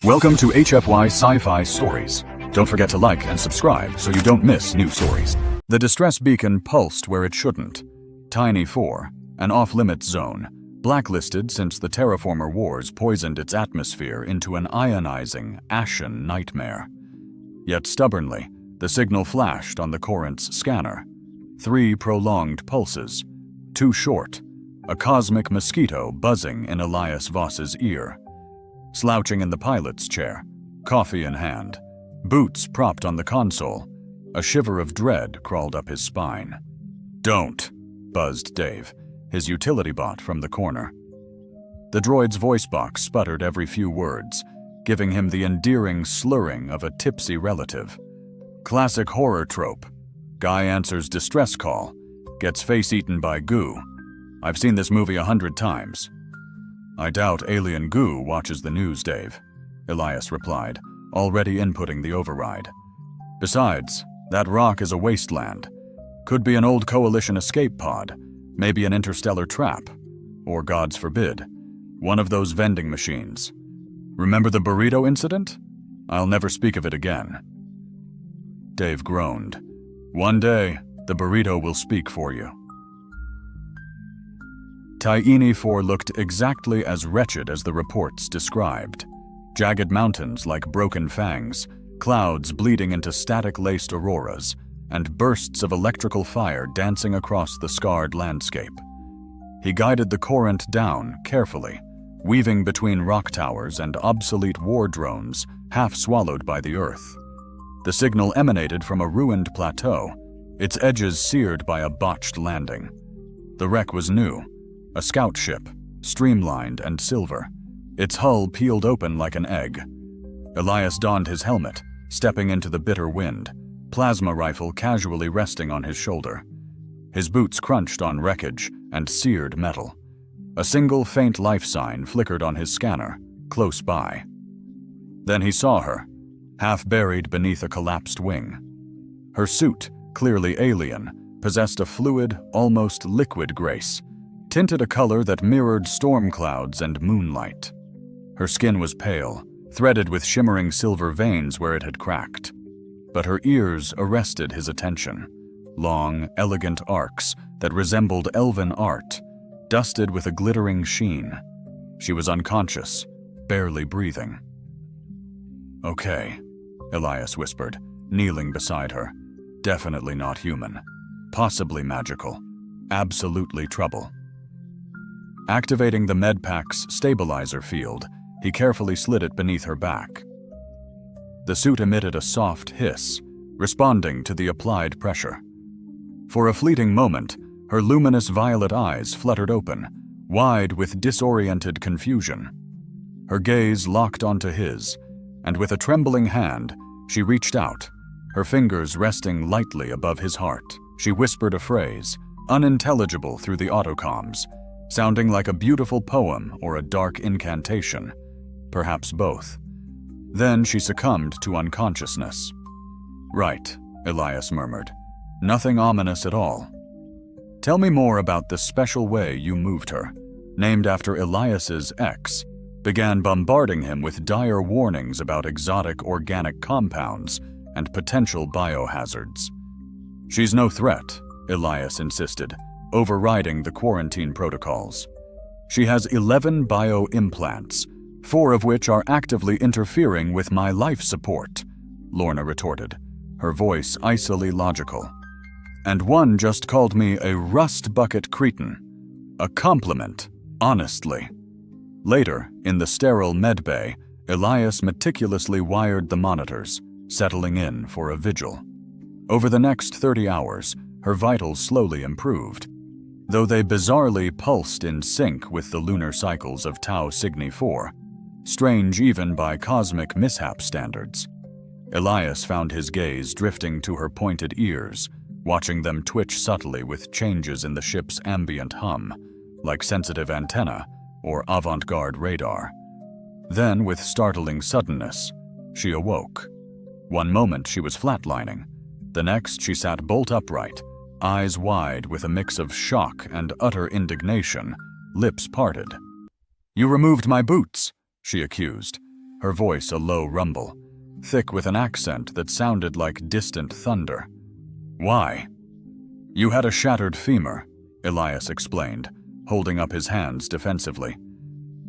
Welcome to HFY Sci-Fi Stories. Don't forget to like and subscribe so you don't miss new stories. The distress beacon pulsed where it shouldn't. Tiny 4, an off-limits zone, blacklisted since the terraformer wars poisoned its atmosphere into an ionizing, ashen nightmare. Yet stubbornly, the signal flashed on the Corinth's scanner. 3 prolonged pulses. Too short. A cosmic mosquito buzzing in Elias Voss's ear. Slouching in the pilot's chair, coffee in hand, boots propped on the console, a shiver of dread crawled up his spine. "Don't," buzzed Dave, his utility bot from the corner. The droid's voice box sputtered every few words, giving him the endearing slurring of a tipsy relative. Classic horror trope. Guy answers distress call, gets face-eaten by goo. I've seen this movie 100 times. "I doubt alien goo watches the news, Dave," Elias replied, already inputting the override. "Besides, that rock is a wasteland. Could be an old Coalition escape pod, maybe an interstellar trap, or, gods forbid, one of those vending machines. Remember the burrito incident? I'll never speak of it again." Dave groaned. "One day, the burrito will speak for you." Tiny 4 looked exactly as wretched as the reports described. Jagged mountains like broken fangs, clouds bleeding into static-laced auroras, and bursts of electrical fire dancing across the scarred landscape. He guided the Corinth down carefully, weaving between rock towers and obsolete war drones half swallowed by the earth. The signal emanated from a ruined plateau, its edges seared by a botched landing. The wreck was new. A scout ship, streamlined and silver, its hull peeled open like an egg. Elias donned his helmet, stepping into the bitter wind, plasma rifle casually resting on his shoulder. His boots crunched on wreckage and seared metal. A single faint life sign flickered on his scanner, close by. Then he saw her, half buried beneath a collapsed wing. Her suit, clearly alien, possessed a fluid, almost liquid grace, tinted a color that mirrored storm clouds and moonlight. Her skin was pale, threaded with shimmering silver veins where it had cracked. But her ears arrested his attention. Long, elegant arcs that resembled elven art, dusted with a glittering sheen. She was unconscious, barely breathing. "Okay," Elias whispered, kneeling beside her. "Definitely not human. Possibly magical. Absolutely trouble." Activating the medpack's stabilizer field, he carefully slid it beneath her back. The suit emitted a soft hiss, responding to the applied pressure. For a fleeting moment, her luminous violet eyes fluttered open, wide with disoriented confusion. Her gaze locked onto his, and with a trembling hand, she reached out, her fingers resting lightly above his heart. She whispered a phrase, unintelligible through the autocoms, sounding like a beautiful poem or a dark incantation, perhaps both. Then she succumbed to unconsciousness. "Right," Elias murmured. "Nothing ominous at all. Tell me more about the special way you moved her," named after Elias's ex, began bombarding him with dire warnings about exotic organic compounds and potential biohazards. "She's no threat," Elias insisted, overriding the quarantine protocols. "She has 11 bio-implants, 4 of which are actively interfering with my life support," Lorna retorted, her voice icily logical. "And one just called me a rust bucket cretin. A compliment, honestly." Later, in the sterile medbay, Elias meticulously wired the monitors, settling in for a vigil. Over the next 30 hours, her vitals slowly improved, though they bizarrely pulsed in sync with the lunar cycles of Tau Cygni 4, strange even by cosmic mishap standards. Elias found his gaze drifting to her pointed ears, watching them twitch subtly with changes in the ship's ambient hum, like sensitive antenna or avant-garde radar. Then, with startling suddenness, she awoke. One moment she was flatlining, the next she sat bolt upright, eyes wide with a mix of shock and utter indignation, lips parted. "You removed my boots," she accused. her voice a low rumble, thick with an accent that sounded like distant thunder. "Why?" "You had a shattered femur," Elias explained, holding up his hands defensively.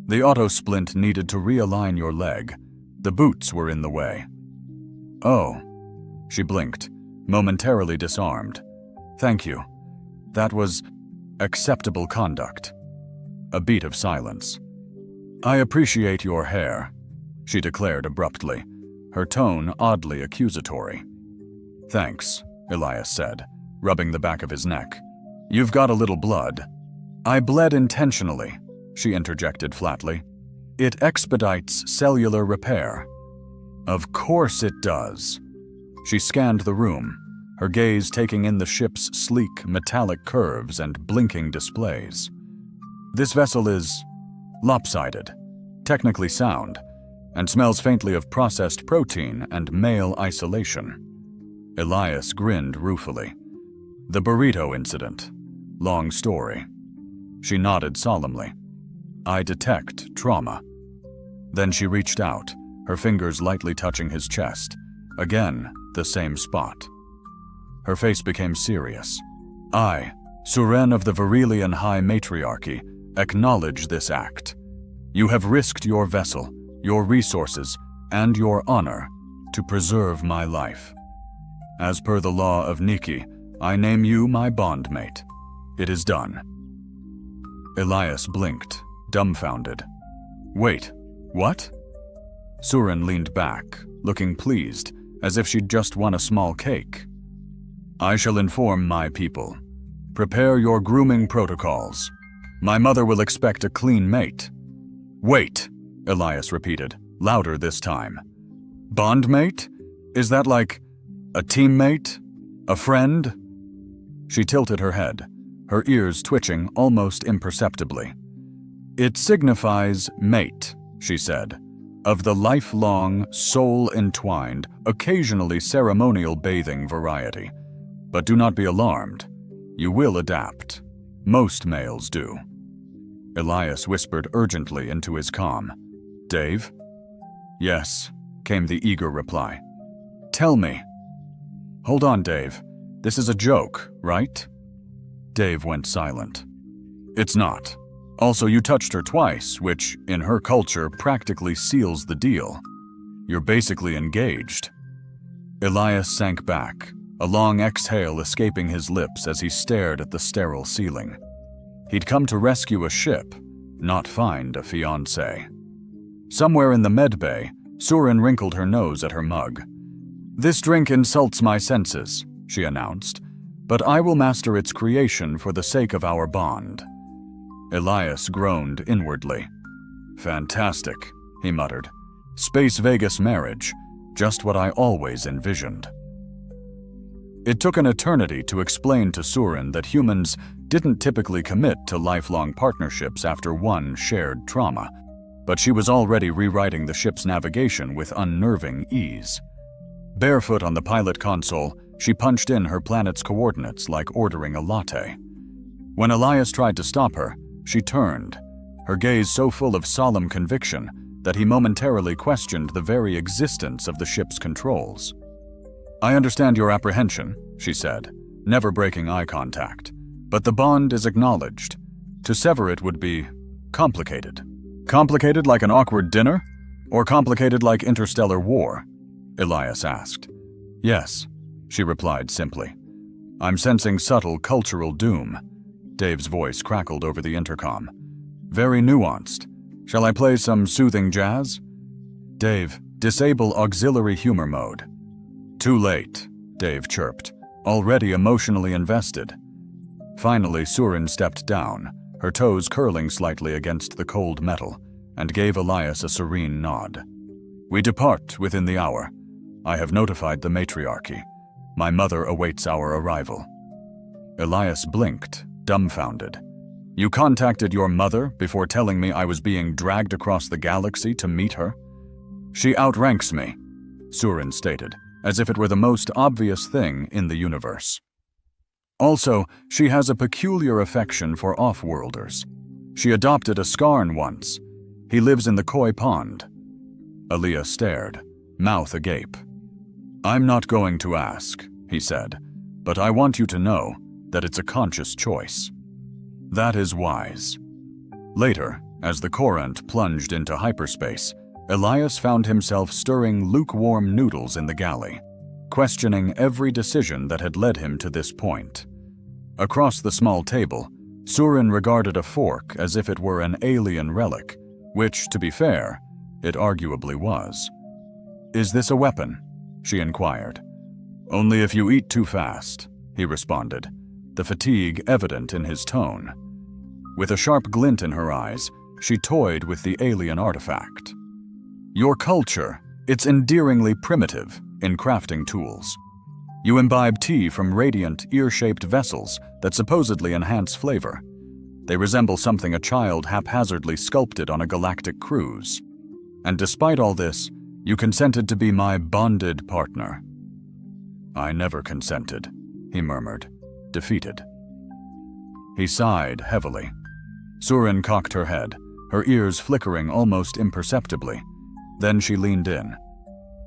"The auto-splint needed to realign your leg. The boots were in the way." "Oh." She blinked, momentarily disarmed. "Thank you. That was acceptable conduct." A beat of silence. "I appreciate your hair," she declared abruptly, her tone oddly accusatory. "Thanks," Elias said, rubbing the back of his neck. "You've got a little blood." "I bled intentionally," she interjected flatly. "It expedites cellular repair." "Of course it does." She scanned the room, her gaze taking in the ship's sleek, metallic curves and blinking displays. "This vessel is lopsided, technically sound, and smells faintly of processed protein and male isolation." Elias grinned ruefully. "The burrito incident. Long story." She nodded solemnly. "I detect trauma." Then she reached out, her fingers lightly touching his chest, again the same spot. Her face became serious. "I, Suren of the Virelian High Matriarchy, acknowledge this act. You have risked your vessel, your resources, and your honor to preserve my life. As per the law of Niki, I name you my bondmate. It is done." Elias blinked, dumbfounded. "Wait, what?" Suren leaned back, looking pleased, as if she'd just won a small cake. "I shall inform my people. Prepare your grooming protocols. My mother will expect a clean mate." "Wait," Elias repeated, louder this time. "Bondmate? Is that like a teammate? A friend?" She tilted her head, her ears twitching almost imperceptibly. "It signifies mate," she said, "of the lifelong, soul-entwined, occasionally ceremonial bathing variety. But do not be alarmed. You will adapt. Most males do." Elias whispered urgently into his comm. "Dave?" "Yes," came the eager reply. "Tell me." "Hold on, Dave. This is a joke, right?" Dave went silent. "It's not. Also, you touched her twice, which, in her culture, practically seals the deal. You're basically engaged." Elias sank back, a long exhale escaping his lips as he stared at the sterile ceiling. He'd come to rescue a ship, not find a fiancé. Somewhere in the medbay, Suren wrinkled her nose at her mug. "This drink insults my senses," she announced, "but I will master its creation for the sake of our bond." Elias groaned inwardly. "Fantastic," he muttered. "Space Vegas marriage, just what I always envisioned." It took an eternity to explain to Suren that humans didn't typically commit to lifelong partnerships after one shared trauma, but she was already rewriting the ship's navigation with unnerving ease. Barefoot on the pilot console, she punched in her planet's coordinates like ordering a latte. When Elias tried to stop her, she turned, her gaze so full of solemn conviction that he momentarily questioned the very existence of the ship's controls. "I understand your apprehension," she said, never breaking eye contact, "but the bond is acknowledged. To sever it would be complicated." "Complicated like an awkward dinner? Or complicated like interstellar war?" Elias asked. "Yes," she replied simply. "I'm sensing subtle cultural doom." Dave's voice crackled over the intercom. "Very nuanced. Shall I play some soothing jazz?" "Dave, disable auxiliary humor mode." "Too late," Dave chirped, already emotionally invested. Finally, Suren stepped down, her toes curling slightly against the cold metal, and gave Elias a serene nod. "We depart within the hour. I have notified the matriarchy. My mother awaits our arrival." Elias blinked, dumbfounded. "You contacted your mother before telling me I was being dragged across the galaxy to meet her?" "She outranks me," Suren stated, as if it were the most obvious thing in the universe. "Also, she has a peculiar affection for off-worlders. She adopted a Skarn once. He lives in the Koi Pond." Aaliyah stared, mouth agape. "I'm not going to ask," he said, "but I want you to know that it's a conscious choice. That is wise." Later, as the Courant plunged into hyperspace, Elias found himself stirring lukewarm noodles in the galley, questioning every decision that had led him to this point. Across the small table, Surin regarded a fork as if it were an alien relic, which, to be fair, it arguably was. "Is this a weapon?" she inquired. "Only if you eat too fast," he responded, the fatigue evident in his tone. With a sharp glint in her eyes, she toyed with the alien artifact. "Your culture, it's endearingly primitive in crafting tools. You imbibe tea from radiant, ear-shaped vessels that supposedly enhance flavor. They resemble something a child haphazardly sculpted on a galactic cruise. And despite all this, you consented to be my bonded partner." "I never consented," he murmured, defeated. He sighed heavily. Surin cocked her head, her ears flickering almost imperceptibly. Then she leaned in.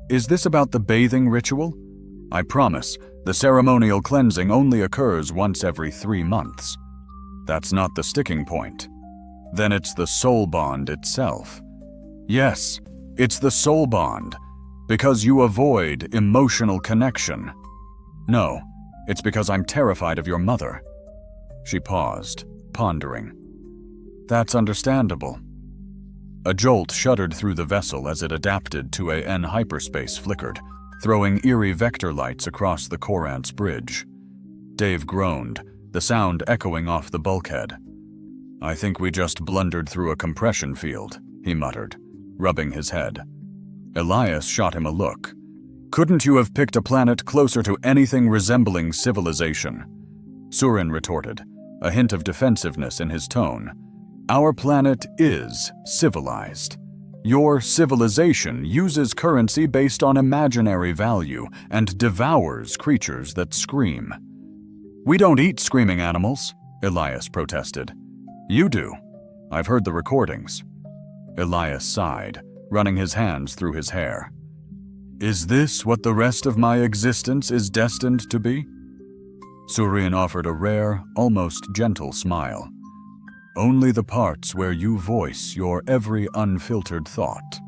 "Is this about the bathing ritual? I promise, the ceremonial cleansing only occurs once every 3 months. That's not the sticking point. Then it's the soul bond itself. Yes, it's the soul bond, because you avoid emotional connection. No, it's because I'm terrified of your mother." She paused, pondering. "That's understandable." A jolt shuddered through the vessel as it adapted to an hyperspace flickered, throwing eerie vector lights across the Courant's bridge. Dave groaned, the sound echoing off the bulkhead. "I think we just blundered through a compression field," he muttered, rubbing his head. Elias shot him a look. "Couldn't you have picked a planet closer to anything resembling civilization?" Surin retorted, a hint of defensiveness in his tone. "Our planet is civilized. Your civilization uses currency based on imaginary value and devours creatures that scream." "We don't eat screaming animals," Elias protested. "You do. I've heard the recordings." Elias sighed, running his hands through his hair. "Is this what the rest of my existence is destined to be?" Surin offered a rare, almost gentle smile. "Only the parts where you voice your every unfiltered thought."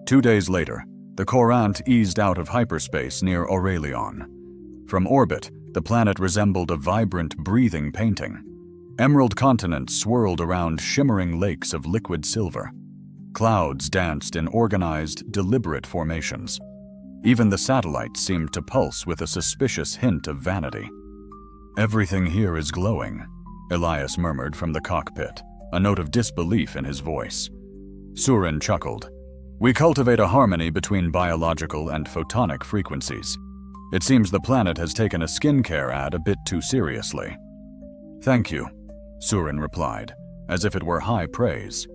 2 days later, the Courant eased out of hyperspace near Aurelion. From orbit, the planet resembled a vibrant, breathing painting. Emerald continents swirled around shimmering lakes of liquid silver. Clouds danced in organized, deliberate formations. Even the satellites seemed to pulse with a suspicious hint of vanity. "Everything here is glowing," Elias murmured from the cockpit, a note of disbelief in his voice. Surin chuckled. "We cultivate a harmony between biological and photonic frequencies. It seems the planet has taken a skincare ad a bit too seriously." "Thank you," Surin replied, as if it were high praise.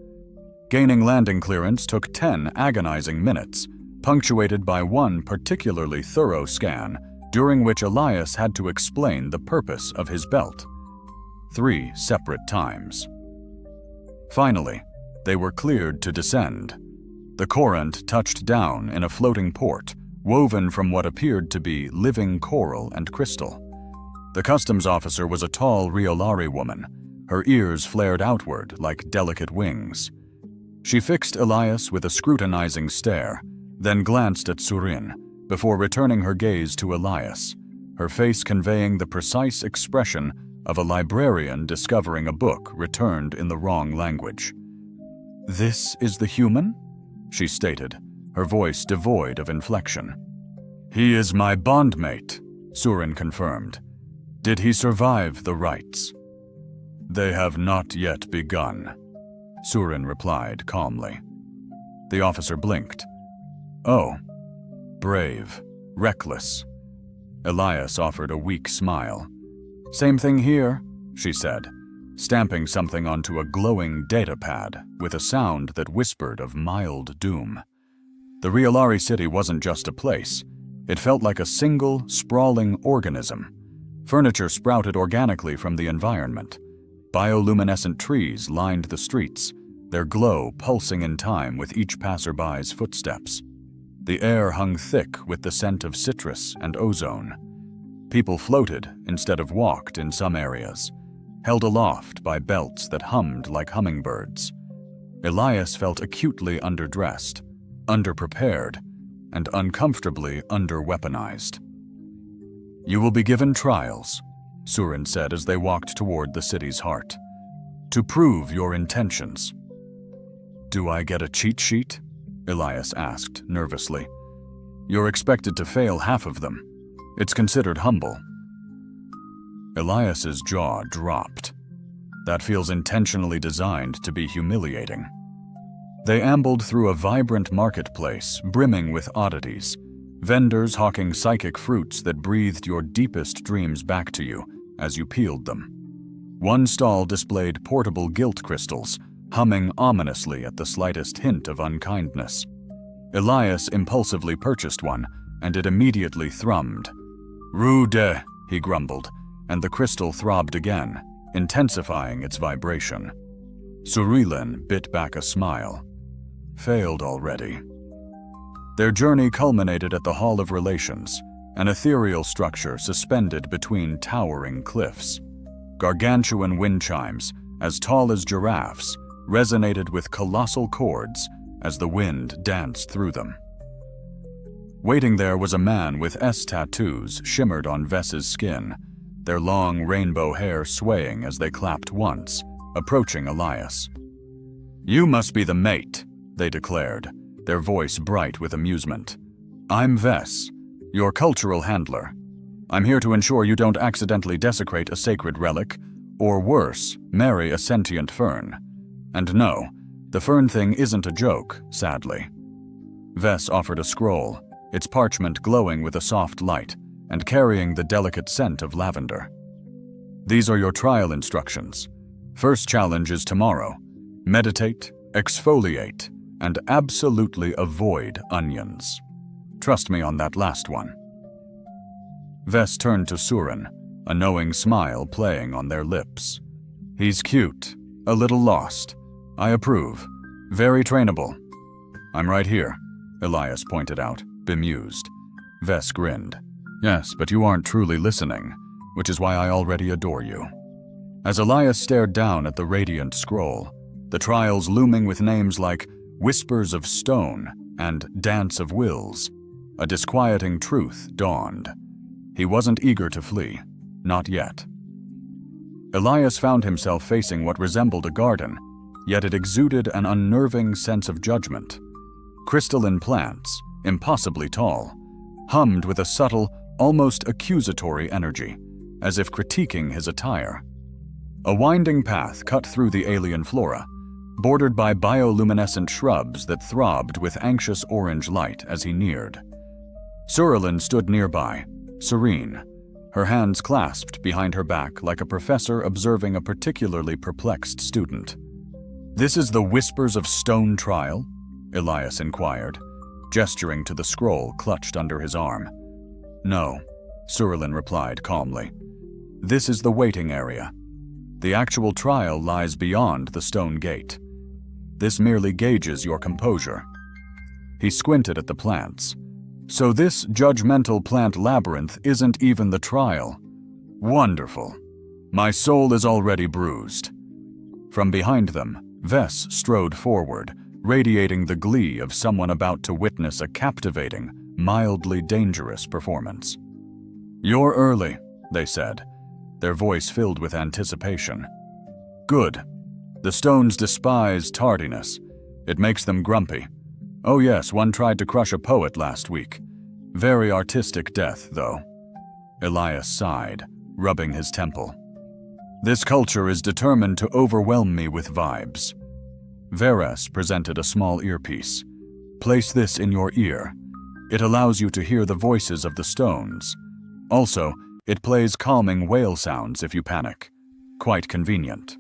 Gaining landing clearance took 10 agonizing minutes, punctuated by one particularly thorough scan, during which Elias had to explain the purpose of his belt. 3 separate times. Finally, they were cleared to descend. The Courant touched down in a floating port, woven from what appeared to be living coral and crystal. The customs officer was a tall Riolari woman, her ears flared outward like delicate wings. She fixed Elias with a scrutinizing stare, then glanced at Surin, before returning her gaze to Elias, her face conveying the precise expression of a librarian discovering a book returned in the wrong language. "This is the human?" she stated, her voice devoid of inflection. "He is my bondmate," Surin confirmed. "Did he survive the rites?" "They have not yet begun," Surin replied calmly. The officer blinked. "Oh, brave, reckless." Elias offered a weak smile. "Same thing here," she said, stamping something onto a glowing datapad with a sound that whispered of mild doom. The Riolari city wasn't just a place. It felt like a single, sprawling organism. Furniture sprouted organically from the environment. Bioluminescent trees lined the streets, their glow pulsing in time with each passerby's footsteps. The air hung thick with the scent of citrus and ozone. People floated instead of walked in some areas, held aloft by belts that hummed like hummingbirds. Elias felt acutely underdressed, underprepared, and uncomfortably under-weaponized. "You will be given trials," Surin said as they walked toward the city's heart, "to prove your intentions." "Do I get a cheat sheet?" Elias asked nervously. "You're expected to fail half of them. It's considered humble." Elias's jaw dropped. That feels intentionally designed to be humiliating. They ambled through a vibrant marketplace brimming with oddities, vendors hawking psychic fruits that breathed your deepest dreams back to you as you peeled them. One stall displayed portable guilt crystals, humming ominously at the slightest hint of unkindness. Elias impulsively purchased one, and it immediately thrummed. "Rude," he grumbled, and the crystal throbbed again, intensifying its vibration. Surilin bit back a smile. Failed already. Their journey culminated at the Hall of Relations, an ethereal structure suspended between towering cliffs. Gargantuan wind chimes, as tall as giraffes, resonated with colossal chords as the wind danced through them. Waiting there was a man with S tattoos shimmered on Vess's skin, their long rainbow hair swaying as they clapped once, approaching Elias. "You must be the mate," they declared, their voice bright with amusement. "I'm Vess, your cultural handler. I'm here to ensure you don't accidentally desecrate a sacred relic, or worse, marry a sentient fern. And no, the fern thing isn't a joke, sadly." Vess offered a scroll, its parchment glowing with a soft light and carrying the delicate scent of lavender. "These are your trial instructions. First challenge is tomorrow. Meditate, exfoliate, and absolutely avoid onions. Trust me on that last one." Vess turned to Surin, a knowing smile playing on their lips. "He's cute, a little lost. I approve. Very trainable." "I'm right here," Elias pointed out, bemused. Vess grinned. "Yes, but you aren't truly listening, which is why I already adore you." As Elias stared down at the radiant scroll, the trials looming with names like Whispers of Stone and Dance of Wills, a disquieting truth dawned. He wasn't eager to flee, not yet. Elias found himself facing what resembled a garden, yet it exuded an unnerving sense of judgment. Crystalline plants, impossibly tall, hummed with a subtle, almost accusatory energy, as if critiquing his attire. A winding path cut through the alien flora, bordered by bioluminescent shrubs that throbbed with anxious orange light as he neared. Surilin stood nearby, serene, her hands clasped behind her back like a professor observing a particularly perplexed student. "This is the Whispers of Stone trial?" Elias inquired, gesturing to the scroll clutched under his arm. "No," Surilin replied calmly. "This is the waiting area. The actual trial lies beyond the stone gate. This merely gauges your composure." He squinted at the plants. "So this judgmental plant labyrinth isn't even the trial. Wonderful. My soul is already bruised." From behind them, Vess strode forward, radiating the glee of someone about to witness a captivating, mildly dangerous performance. "You're early," they said, their voice filled with anticipation. "Good. The stones despise tardiness. It makes them grumpy. Oh yes, one tried to crush a poet last week. Very artistic death, though." Elias sighed, rubbing his temple. "This culture is determined to overwhelm me with vibes." Veres presented a small earpiece. "Place this in your ear. It allows you to hear the voices of the stones. Also, it plays calming whale sounds if you panic. Quite convenient."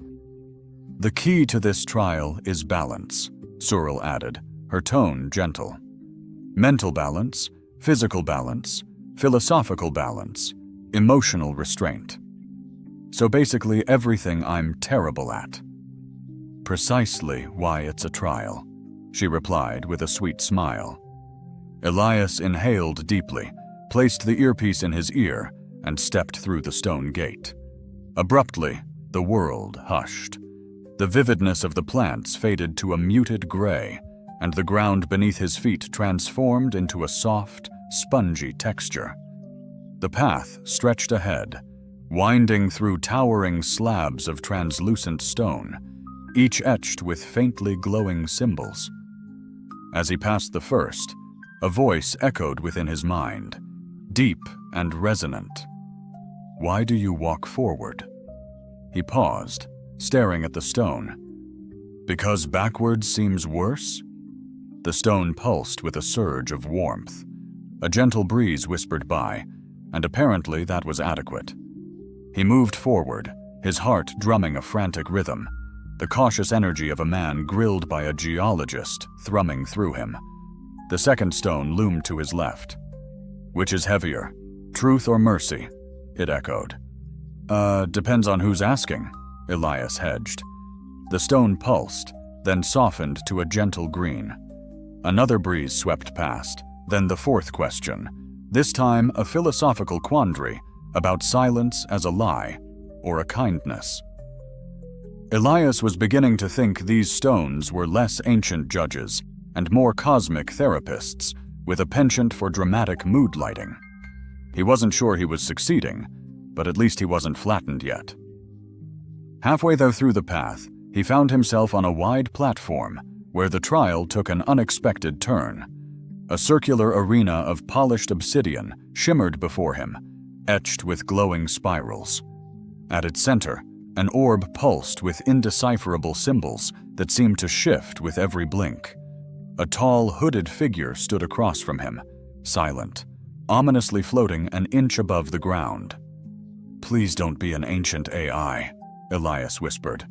"The key to this trial is balance," Suril added, her tone gentle. "Mental balance, physical balance, philosophical balance, emotional restraint. So basically everything I'm terrible at." Precisely why it's a trial, she replied with a sweet smile. Elias inhaled deeply, placed the earpiece in his ear, and stepped through the stone gate. Abruptly, the world hushed. The vividness of the plants faded to a muted gray, and the ground beneath his feet transformed into a soft, spongy texture. The path stretched ahead, winding through towering slabs of translucent stone, each etched with faintly glowing symbols. As he passed the first, a voice echoed within his mind, deep and resonant. "Why do you walk forward?" He paused, staring at the stone. "Because backwards seems worse?" The stone pulsed with a surge of warmth. A gentle breeze whispered by, and apparently that was adequate. He moved forward, his heart drumming a frantic rhythm, the cautious energy of a man grilled by a geologist thrumming through him. The second stone loomed to his left. "Which is heavier, truth or mercy?" it echoed. Depends on who's asking," Elias hedged. The stone pulsed, then softened to a gentle green. Another breeze swept past, then the fourth question, this time a philosophical quandary about silence as a lie or a kindness. Elias was beginning to think these stones were less ancient judges and more cosmic therapists with a penchant for dramatic mood lighting. He wasn't sure he was succeeding, but at least he wasn't flattened yet. Halfway though through the path, he found himself on a wide platform where the trial took an unexpected turn. A circular arena of polished obsidian shimmered before him, etched with glowing spirals. At its center, an orb pulsed with indecipherable symbols that seemed to shift with every blink. A tall, hooded figure stood across from him, silent, ominously floating an inch above the ground. "Please don't be an ancient AI," Elias whispered.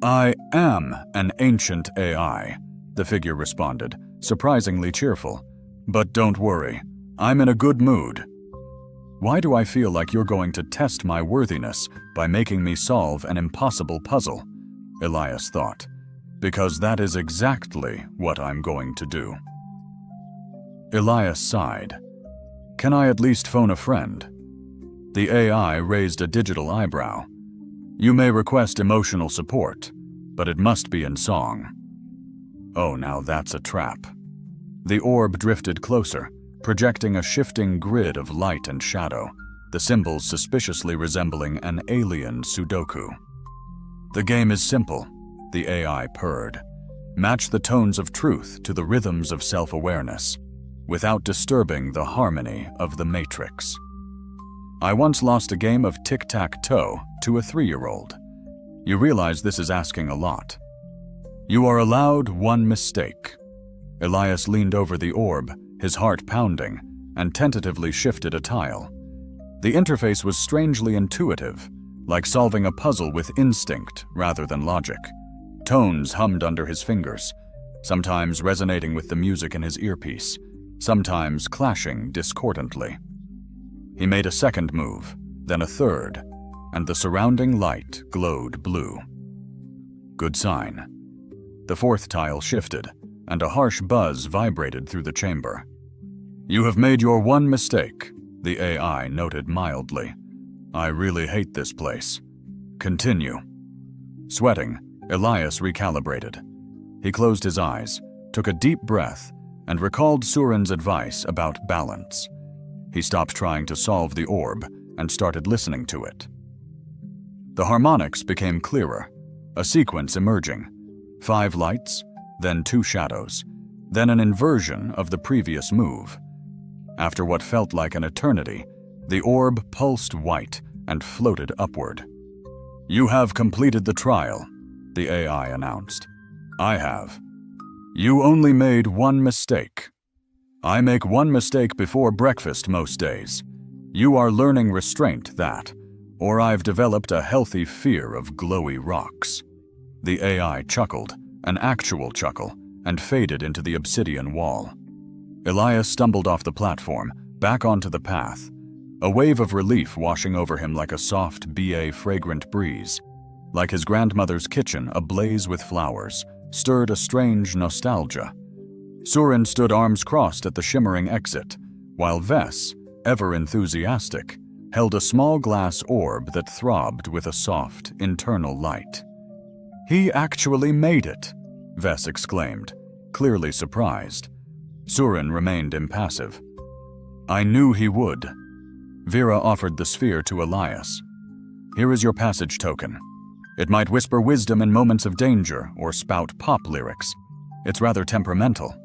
"I am an ancient AI," the figure responded, surprisingly cheerful. "But don't worry, I'm in a good mood." "Why do I feel like you're going to test my worthiness by making me solve an impossible puzzle?" Elias thought. "Because that is exactly what I'm going to do." Elias sighed. "Can I at least phone a friend?" The AI raised a digital eyebrow. "You may request emotional support, but it must be in song." Oh, now that's a trap. The orb drifted closer, projecting a shifting grid of light and shadow, the symbols suspiciously resembling an alien Sudoku. "The game is simple," the AI purred. "Match the tones of truth to the rhythms of self-awareness, without disturbing the harmony of the matrix." I once lost a game of tic-tac-toe to a 3-year-old. You realize this is asking a lot. "You are allowed one mistake." Elias leaned over the orb, his heart pounding, and tentatively shifted a tile. The interface was strangely intuitive, like solving a puzzle with instinct rather than logic. Tones hummed under his fingers, sometimes resonating with the music in his earpiece, sometimes clashing discordantly. He made a second move, then a third, and the surrounding light glowed blue. Good sign. The fourth tile shifted, and a harsh buzz vibrated through the chamber. "You have made your one mistake," the AI noted mildly. "I really hate this place. Continue." Sweating, Elias recalibrated. He closed his eyes, took a deep breath, and recalled Surin's advice about balance. He stopped trying to solve the orb and started listening to it. The harmonics became clearer, a sequence emerging. 5 lights, then 2 shadows, then an inversion of the previous move. After what felt like an eternity, the orb pulsed white and floated upward. "You have completed the trial," the AI announced. "I have. You only made one mistake. I make one mistake before breakfast most days. You are learning restraint that, or I've developed a healthy fear of glowy rocks." The AI chuckled, an actual chuckle, and faded into the obsidian wall. Elias stumbled off the platform, back onto the path, a wave of relief washing over him like a soft, BA fragrant breeze. like his grandmother's kitchen ablaze with flowers, stirred a strange nostalgia. Surin stood arms crossed at the shimmering exit, while Vess, ever enthusiastic, held a small glass orb that throbbed with a soft, internal light. "He actually made it," Vess exclaimed, clearly surprised. Surin remained impassive. "I knew he would." Vera offered the sphere to Elias. "Here is your passage token. It might whisper wisdom in moments of danger or spout pop lyrics. It's rather temperamental."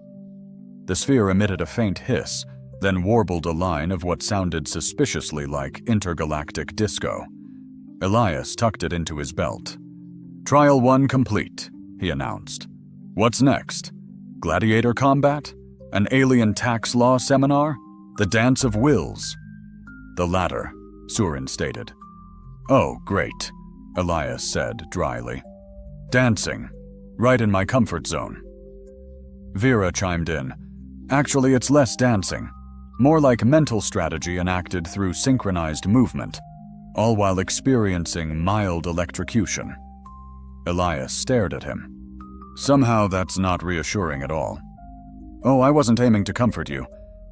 The sphere emitted a faint hiss, then warbled a line of what sounded suspiciously like intergalactic disco. Elias tucked it into his belt. "Trial 1 complete," he announced. "What's next? Gladiator combat? An alien tax law seminar? The dance of wills?" "The latter," Surin stated. "Oh, great," Elias said dryly. "Dancing. Right in my comfort zone." Vera chimed in. "Actually, it's less dancing. More like mental strategy enacted through synchronized movement, all while experiencing mild electrocution." Elias stared at him. "Somehow that's not reassuring at all." "Oh, I wasn't aiming to comfort you.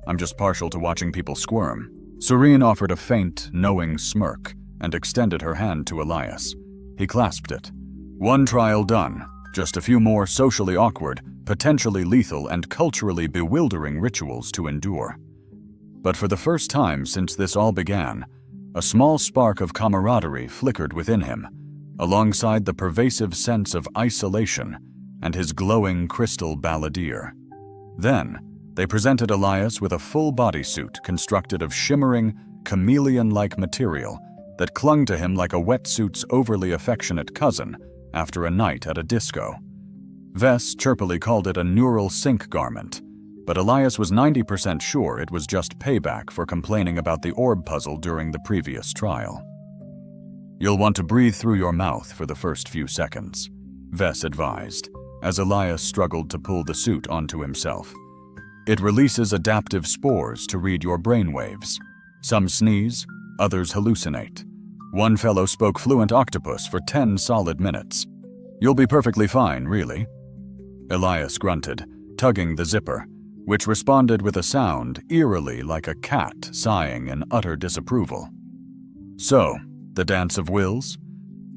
I'm just partial to watching people squirm." Surin offered a faint, knowing smirk and extended her hand to Elias. He clasped it. "One trial done. Just a few more socially awkward, potentially lethal, and culturally bewildering rituals to endure." But for the first time since this all began, a small spark of camaraderie flickered within him, alongside the pervasive sense of isolation and his glowing crystal balladeer. Then, they presented Elias with a full bodysuit constructed of shimmering, chameleon-like material that clung to him like a wetsuit's overly affectionate cousin after a night at a disco. Vess chirpily called it a neural sync garment, but Elias was 90% sure it was just payback for complaining about the orb puzzle during the previous trial. "You'll want to breathe through your mouth for the first few seconds," Vess advised, as Elias struggled to pull the suit onto himself. "It releases adaptive spores to read your brainwaves. Some sneeze, others hallucinate. One fellow spoke fluent octopus for 10 solid minutes. You'll be perfectly fine, really." Elias grunted, tugging the zipper, which responded with a sound eerily like a cat sighing in utter disapproval. "So, the dance of wills?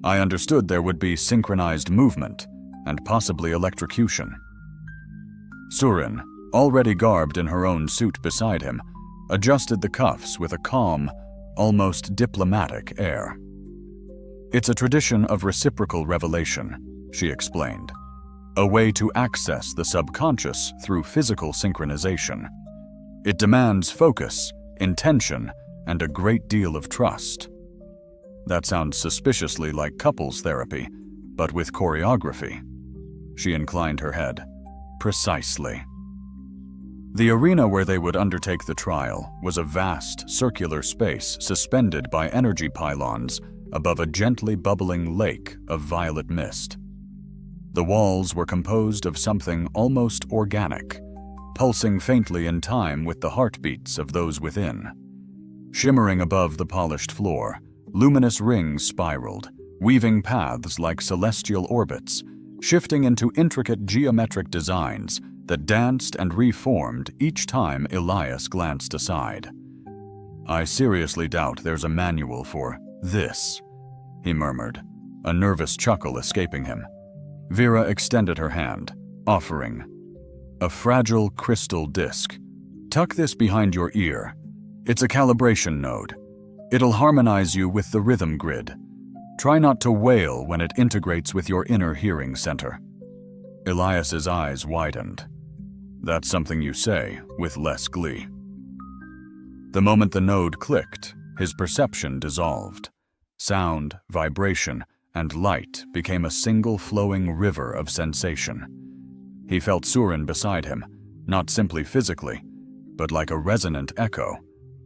I understood there would be synchronized movement, and possibly electrocution." Surin, already garbed in her own suit beside him, adjusted the cuffs with a calm, almost diplomatic air. "It's a tradition of reciprocal revelation," she explained. "A way to access the subconscious through physical synchronization. It demands focus, intention, and a great deal of trust." "That sounds suspiciously like couples therapy, but with choreography." She inclined her head. "Precisely." The arena where they would undertake the trial was a vast, circular space suspended by energy pylons above a gently bubbling lake of violet mist. The walls were composed of something almost organic, pulsing faintly in time with the heartbeats of those within. Shimmering above the polished floor, luminous rings spiraled, weaving paths like celestial orbits, shifting into intricate geometric designs that danced and reformed each time Elias glanced aside. "I seriously doubt there's a manual for this," he murmured, a nervous chuckle escaping him. Vera extended her hand, offering a fragile crystal disc. "Tuck this behind your ear. It's a calibration node. It'll harmonize you with the rhythm grid. Try not to wail when it integrates with your inner hearing center." Elias's eyes widened. "That's something you say, with less glee." The moment the node clicked, his perception dissolved. Sound, vibration, and light became a single flowing river of sensation. He felt Surin beside him, not simply physically, but like a resonant echo,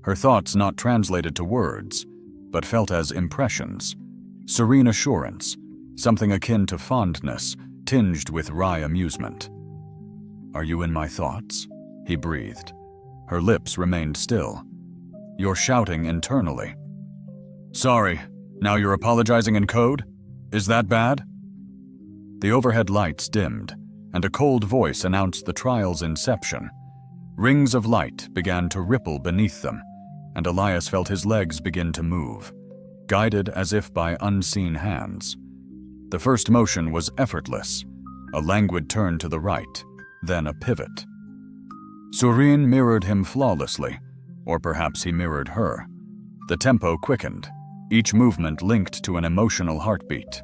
her thoughts not translated to words, but felt as impressions. Serene assurance, something akin to fondness, tinged with wry amusement. "Are you in my thoughts?" he breathed. Her lips remained still. "You're shouting internally." "Sorry, now you're apologizing in code?" Is that bad? The overhead lights dimmed, and a cold voice announced the trial's inception. Rings of light began to ripple beneath them, and Elias felt his legs begin to move, guided as if by unseen hands. The first motion was effortless, a languid turn to the right, then a pivot. Surin mirrored him flawlessly, or perhaps he mirrored her. The tempo quickened, each movement linked to an emotional heartbeat.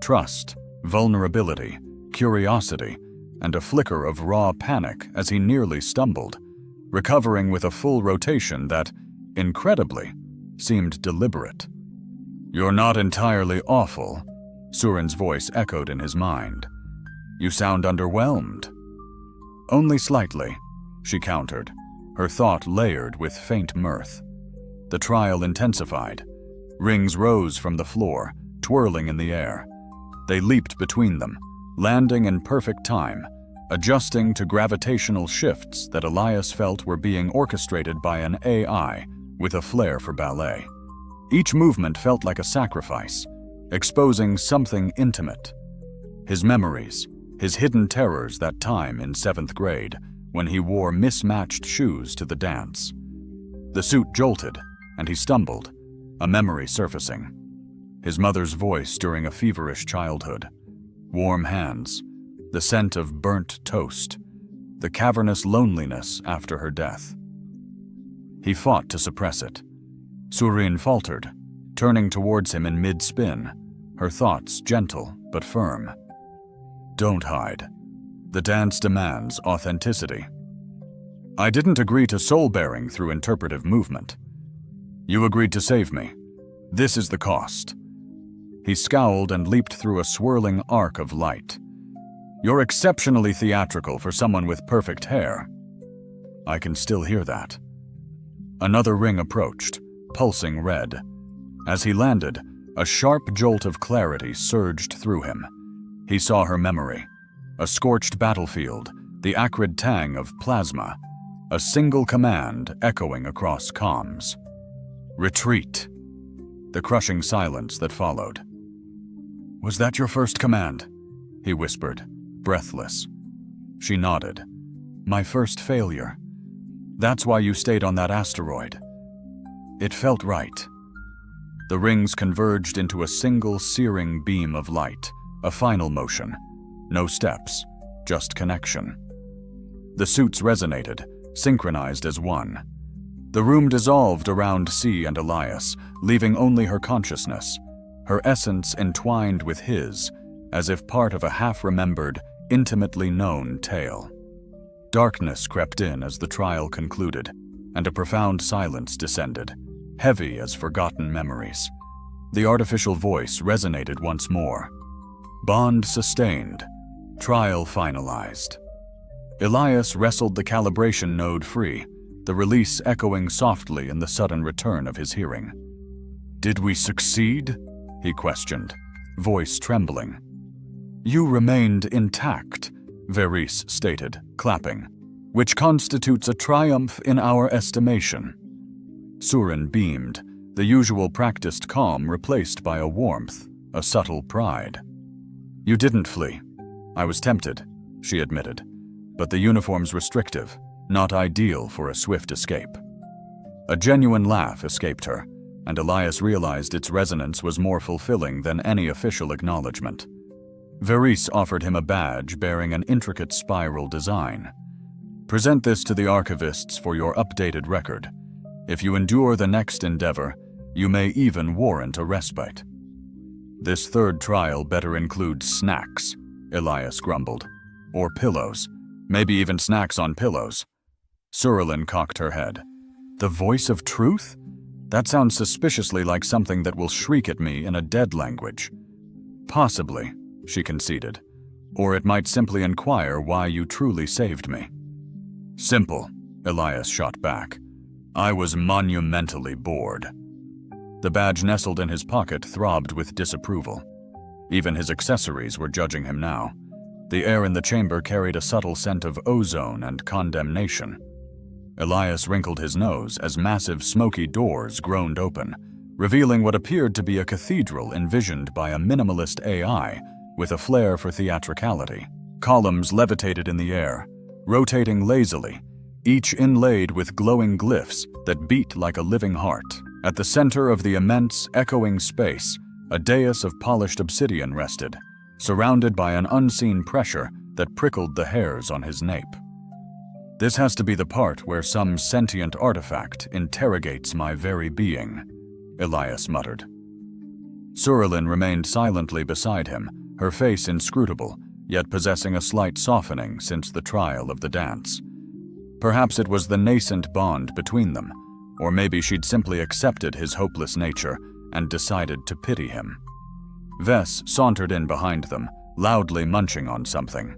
Trust, vulnerability, curiosity, and a flicker of raw panic as he nearly stumbled, recovering with a full rotation that, incredibly, seemed deliberate. "You're not entirely awful," Surin's voice echoed in his mind. "You sound underwhelmed." "Only slightly," she countered, her thought layered with faint mirth. The trial intensified. Rings rose from the floor, twirling in the air. They leaped between them, landing in perfect time, adjusting to gravitational shifts that Elias felt were being orchestrated by an AI with a flair for ballet. Each movement felt like a sacrifice, exposing something intimate. His memories, his hidden terrors that time in 7th grade when he wore mismatched shoes to the dance. The suit jolted, and he stumbled, a memory surfacing. His mother's voice during a feverish childhood. Warm hands, the scent of burnt toast, the cavernous loneliness after her death. He fought to suppress it. Surin faltered, turning towards him in mid-spin, her thoughts gentle but firm. "Don't hide. The dance demands authenticity. I didn't agree to soul-bearing through interpretive movement. You agreed to save me. This is the cost." He scowled and leaped through a swirling arc of light. "You're exceptionally theatrical for someone with perfect hair." I can still hear that. Another ring approached, pulsing red. As he landed, a sharp jolt of clarity surged through him. He saw her memory, a scorched battlefield, the acrid tang of plasma, a single command echoing across comms. "Retreat." The crushing silence that followed. "Was that your first command?" he whispered, breathless. She nodded. "My first failure. That's why you stayed on that asteroid. It felt right." The rings converged into a single searing beam of light, a final motion. No steps, just connection. The suits resonated, synchronized as one. The room dissolved around C and Elias, leaving only her consciousness, her essence entwined with his, as if part of a half-remembered, intimately known tale. Darkness crept in as the trial concluded, and a profound silence descended, heavy as forgotten memories. The artificial voice resonated once more. Bond sustained. Trial finalized. Elias wrestled the calibration node free, the release echoing softly in the sudden return of his hearing. "Did we succeed?" he questioned, voice trembling. "You remained intact," Veris stated, clapping, "which constitutes a triumph in our estimation." Surin beamed, the usual practiced calm replaced by a warmth, a subtle pride. "You didn't flee. I was tempted," she admitted, "but the uniform's restrictive, not ideal for a swift escape." A genuine laugh escaped her, and Elias realized its resonance was more fulfilling than any official acknowledgement. Veris offered him a badge bearing an intricate spiral design. "Present this to the archivists for your updated record. If you endure the next endeavor, you may even warrant a respite." "This third trial better include snacks," Elias grumbled. "Or pillows. Maybe even snacks on pillows." Surilin cocked her head. "The voice of truth? That sounds suspiciously like something that will shriek at me in a dead language." "Possibly," she conceded. "Or it might simply inquire why you truly saved me." "Simple," Elias shot back. "I was monumentally bored." The badge nestled in his pocket throbbed with disapproval. Even his accessories were judging him now. The air in the chamber carried a subtle scent of ozone and condemnation. Elias wrinkled his nose as massive smoky doors groaned open, revealing what appeared to be a cathedral envisioned by a minimalist AI with a flair for theatricality. Columns levitated in the air, rotating lazily, each inlaid with glowing glyphs that beat like a living heart. At the center of the immense, echoing space, a dais of polished obsidian rested, surrounded by an unseen pressure that prickled the hairs on his nape. "This has to be the part where some sentient artifact interrogates my very being," Elias muttered. Surilin remained silently beside him, her face inscrutable, yet possessing a slight softening since the trial of the dance. Perhaps it was the nascent bond between them, or maybe she'd simply accepted his hopeless nature and decided to pity him. Vess sauntered in behind them, loudly munching on something.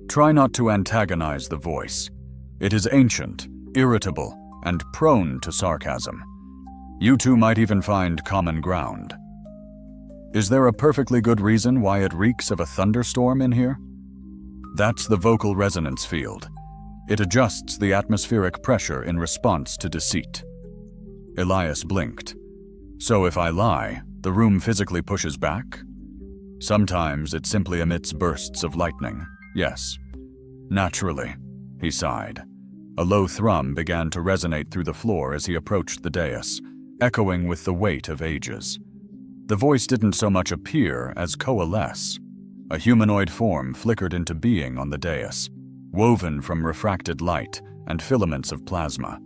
"Try not to antagonize the voice. It is ancient, irritable, and prone to sarcasm. You two might even find common ground." "Is there a perfectly good reason why it reeks of a thunderstorm in here?" "That's the vocal resonance field. It adjusts the atmospheric pressure in response to deceit." Elias blinked. "So if I lie, the room physically pushes back?" "Sometimes it simply emits bursts of lightning, yes." "Naturally," he sighed. A low thrum began to resonate through the floor as he approached the dais, echoing with the weight of ages. The voice didn't so much appear as coalesce. A humanoid form flickered into being on the dais, woven from refracted light and filaments of plasma.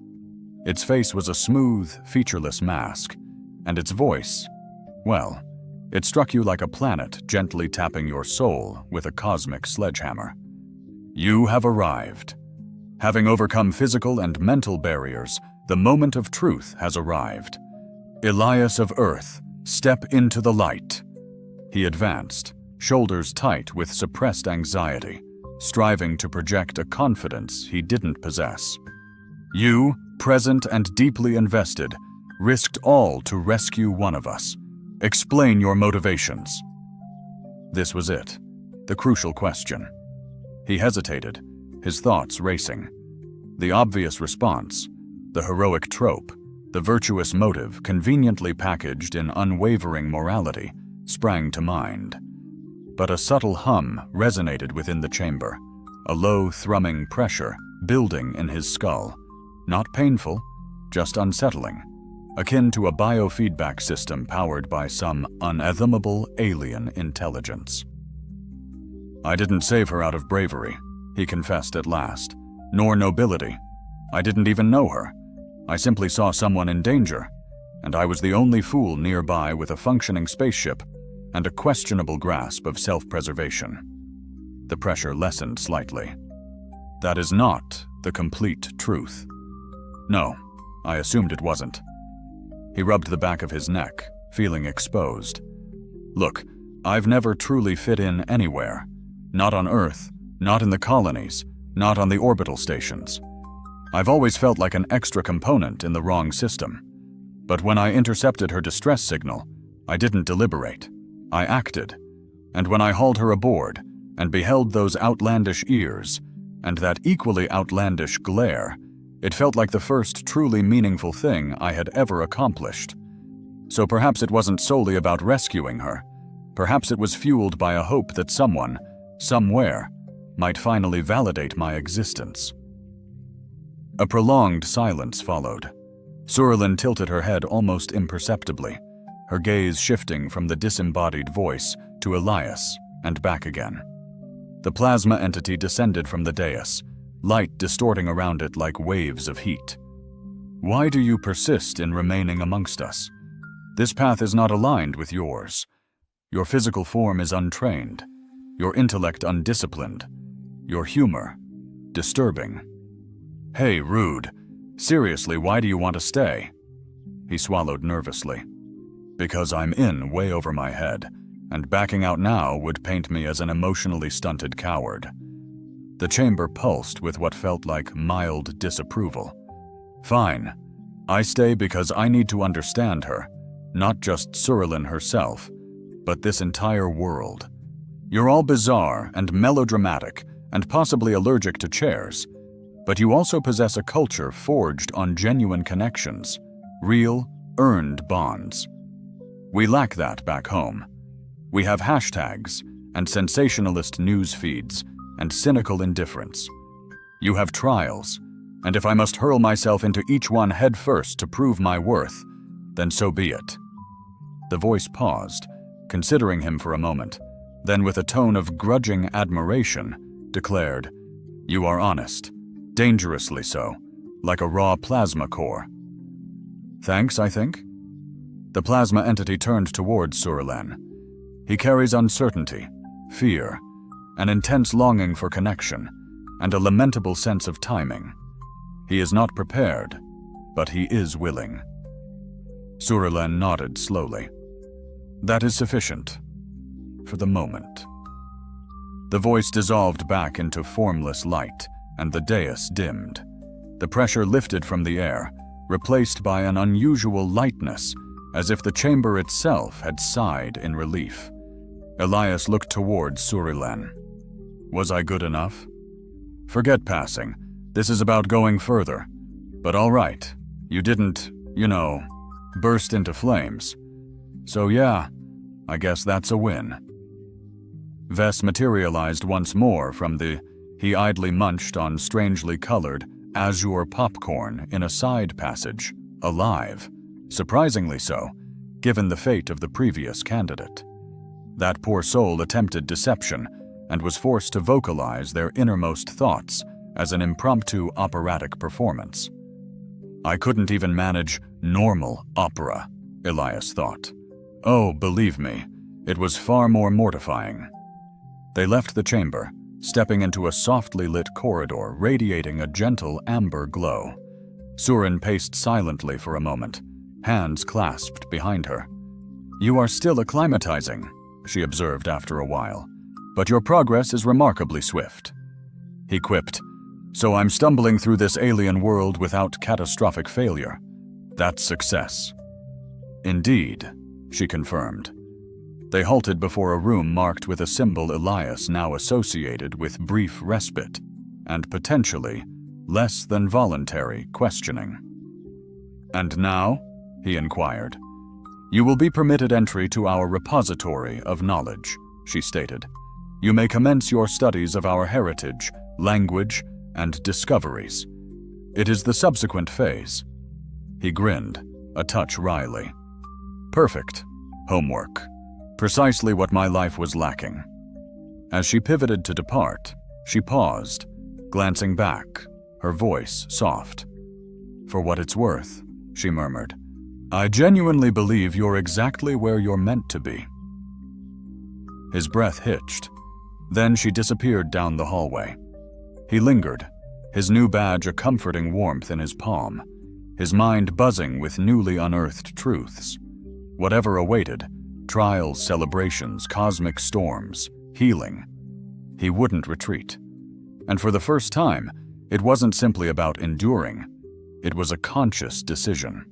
Its face was a smooth, featureless mask, and its voice, well, it struck you like a planet gently tapping your soul with a cosmic sledgehammer. "You have arrived. Having overcome physical and mental barriers, the moment of truth has arrived. Elias of Earth, step into the light." He advanced, shoulders tight with suppressed anxiety, striving to project a confidence he didn't possess. "You, present and deeply invested, risked all to rescue one of us. Explain your motivations." This was it, the crucial question. He hesitated, his thoughts racing. The obvious response, the heroic trope, the virtuous motive conveniently packaged in unwavering morality, sprang to mind. But a subtle hum resonated within the chamber, a low thrumming pressure building in his skull. Not painful, just unsettling, akin to a biofeedback system powered by some unfathomable alien intelligence. "I didn't save her out of bravery," he confessed at last, "nor nobility. I didn't even know her. I simply saw someone in danger, and I was the only fool nearby with a functioning spaceship and a questionable grasp of self-preservation." The pressure lessened slightly. "That is not the complete truth." "No, I assumed it wasn't." He rubbed the back of his neck, feeling exposed. "Look, I've never truly fit in anywhere. Not on Earth, not in the colonies, not on the orbital stations. I've always felt like an extra component in the wrong system. But when I intercepted her distress signal, I didn't deliberate. I acted. And when I hauled her aboard and beheld those outlandish ears and that equally outlandish glare, it felt like the first truly meaningful thing I had ever accomplished. So perhaps it wasn't solely about rescuing her. Perhaps it was fueled by a hope that someone, somewhere, might finally validate my existence." A prolonged silence followed. Surilin tilted her head almost imperceptibly, her gaze shifting from the disembodied voice to Elias and back again. The plasma entity descended from the dais, light distorting around it like waves of heat. "Why do you persist in remaining amongst us? This path is not aligned with yours. Your physical form is untrained, your intellect undisciplined, your humor disturbing. Hey, rude. Seriously, why do you want to stay?" He swallowed nervously. "Because I'm in way over my head, and backing out now would paint me as an emotionally stunted coward." The chamber pulsed with what felt like mild disapproval. "Fine. I stay because I need to understand her, not just Surilin herself, but this entire world. You're all bizarre and melodramatic and possibly allergic to chairs, but you also possess a culture forged on genuine connections, real, earned bonds. We lack that back home. We have hashtags and sensationalist news feeds and cynical indifference. You have trials, and if I must hurl myself into each one headfirst to prove my worth, then so be it." The voice paused, considering him for a moment, then with a tone of grudging admiration, declared, "You are honest, dangerously so, like a raw plasma core." "Thanks, I think." The plasma entity turned towards Surilen. He carries uncertainty, fear, an intense longing for connection, and a lamentable sense of timing. He is not prepared, but he is willing. Surilen nodded slowly. "That is sufficient. For the moment." The voice dissolved back into formless light, and the dais dimmed. The pressure lifted from the air, replaced by an unusual lightness, as if the chamber itself had sighed in relief. Elias looked towards Surilen. "Was I good enough?" "Forget passing. This is about going further. But all right, you didn't, burst into flames. So yeah, I guess that's a win." Vess materialized once more from he idly munched on strangely colored, azure popcorn in a side passage, alive, surprisingly so, given the fate of the previous candidate. That poor soul attempted deception and was forced to vocalize their innermost thoughts as an impromptu operatic performance. I couldn't even manage normal opera, Elias thought. Oh, believe me, it was far more mortifying. They left the chamber, stepping into a softly lit corridor radiating a gentle amber glow. Surin paced silently for a moment, hands clasped behind her. "You are still acclimatizing," she observed after a while, "but your progress is remarkably swift." He quipped, "So I'm stumbling through this alien world without catastrophic failure. That's success." "Indeed," she confirmed. They halted before a room marked with a symbol Elias now associated with brief respite and potentially less than voluntary questioning. "And now?" he inquired. "You will be permitted entry to our repository of knowledge," she stated. "You may commence your studies of our heritage, language, and discoveries. It is the subsequent phase." He grinned, a touch wryly. "Perfect. Homework. Precisely what my life was lacking." As she pivoted to depart, she paused, glancing back, her voice soft. "For what it's worth," she murmured, "I genuinely believe you're exactly where you're meant to be." His breath hitched. Then she disappeared down the hallway. He lingered, his new badge a comforting warmth in his palm, his mind buzzing with newly unearthed truths. Whatever awaited, trials, celebrations, cosmic storms, healing, he wouldn't retreat. And for the first time, it wasn't simply about enduring, it was a conscious decision.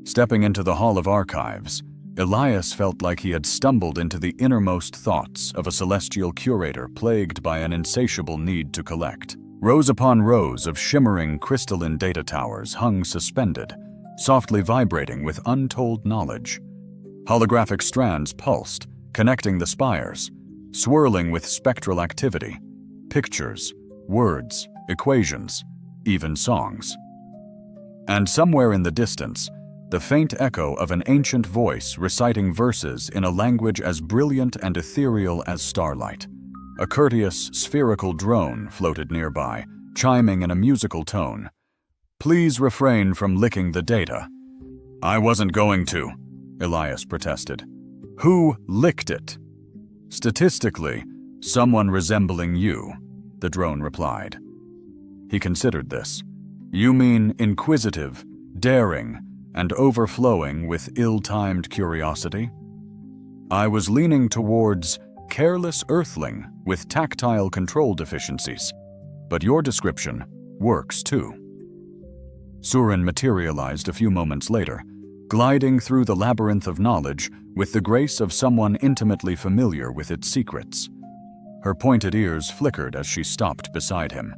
Stepping into the Hall of Archives, Elias felt like he had stumbled into the innermost thoughts of a celestial curator plagued by an insatiable need to collect. Rows upon rows of shimmering crystalline data towers hung suspended, softly vibrating with untold knowledge. Holographic strands pulsed, connecting the spires, swirling with spectral activity, pictures, words, equations, even songs. And somewhere in the distance, the faint echo of an ancient voice reciting verses in a language as brilliant and ethereal as starlight. A courteous, spherical drone floated nearby, chiming in a musical tone. "Please refrain from licking the data." "I wasn't going to," Elias protested. "Who licked it?" "Statistically, someone resembling you," the drone replied. He considered this. "You mean inquisitive, daring, and overflowing with ill-timed curiosity?" "I was leaning towards careless earthling with tactile control deficiencies, but your description works too." Surin materialized a few moments later, gliding through the labyrinth of knowledge with the grace of someone intimately familiar with its secrets. Her pointed ears flickered as she stopped beside him.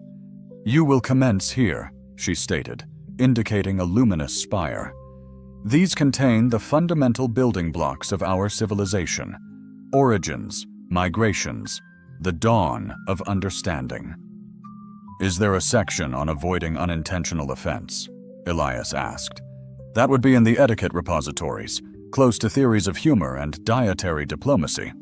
"You will commence here," she stated, indicating a luminous spire. These contain the fundamental building blocks of our civilization: origins, migrations, the dawn of understanding. Is there a section on avoiding unintentional offense? Elias asked. That would be in the etiquette repositories, close to theories of humor and dietary diplomacy.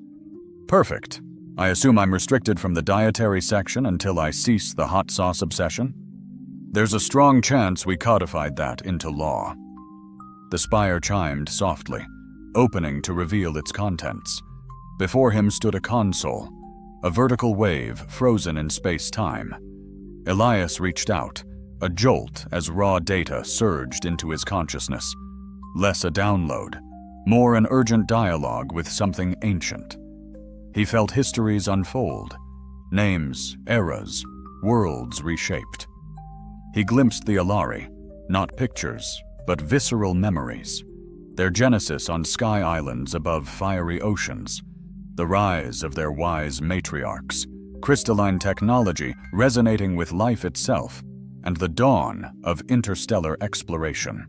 Perfect. I assume I'm restricted from the dietary section until I cease the hot sauce obsession? There's a strong chance we codified that into law. The spire chimed softly, opening to reveal its contents. Before him stood a console, a vertical wave frozen in space-time. Elias reached out, a jolt as raw data surged into his consciousness. Less a download, more an urgent dialogue with something ancient. He felt histories unfold, names, eras, worlds reshaped. He glimpsed the Alari, not pictures, but visceral memories, their genesis on sky islands above fiery oceans, the rise of their wise matriarchs, crystalline technology resonating with life itself, and the dawn of interstellar exploration.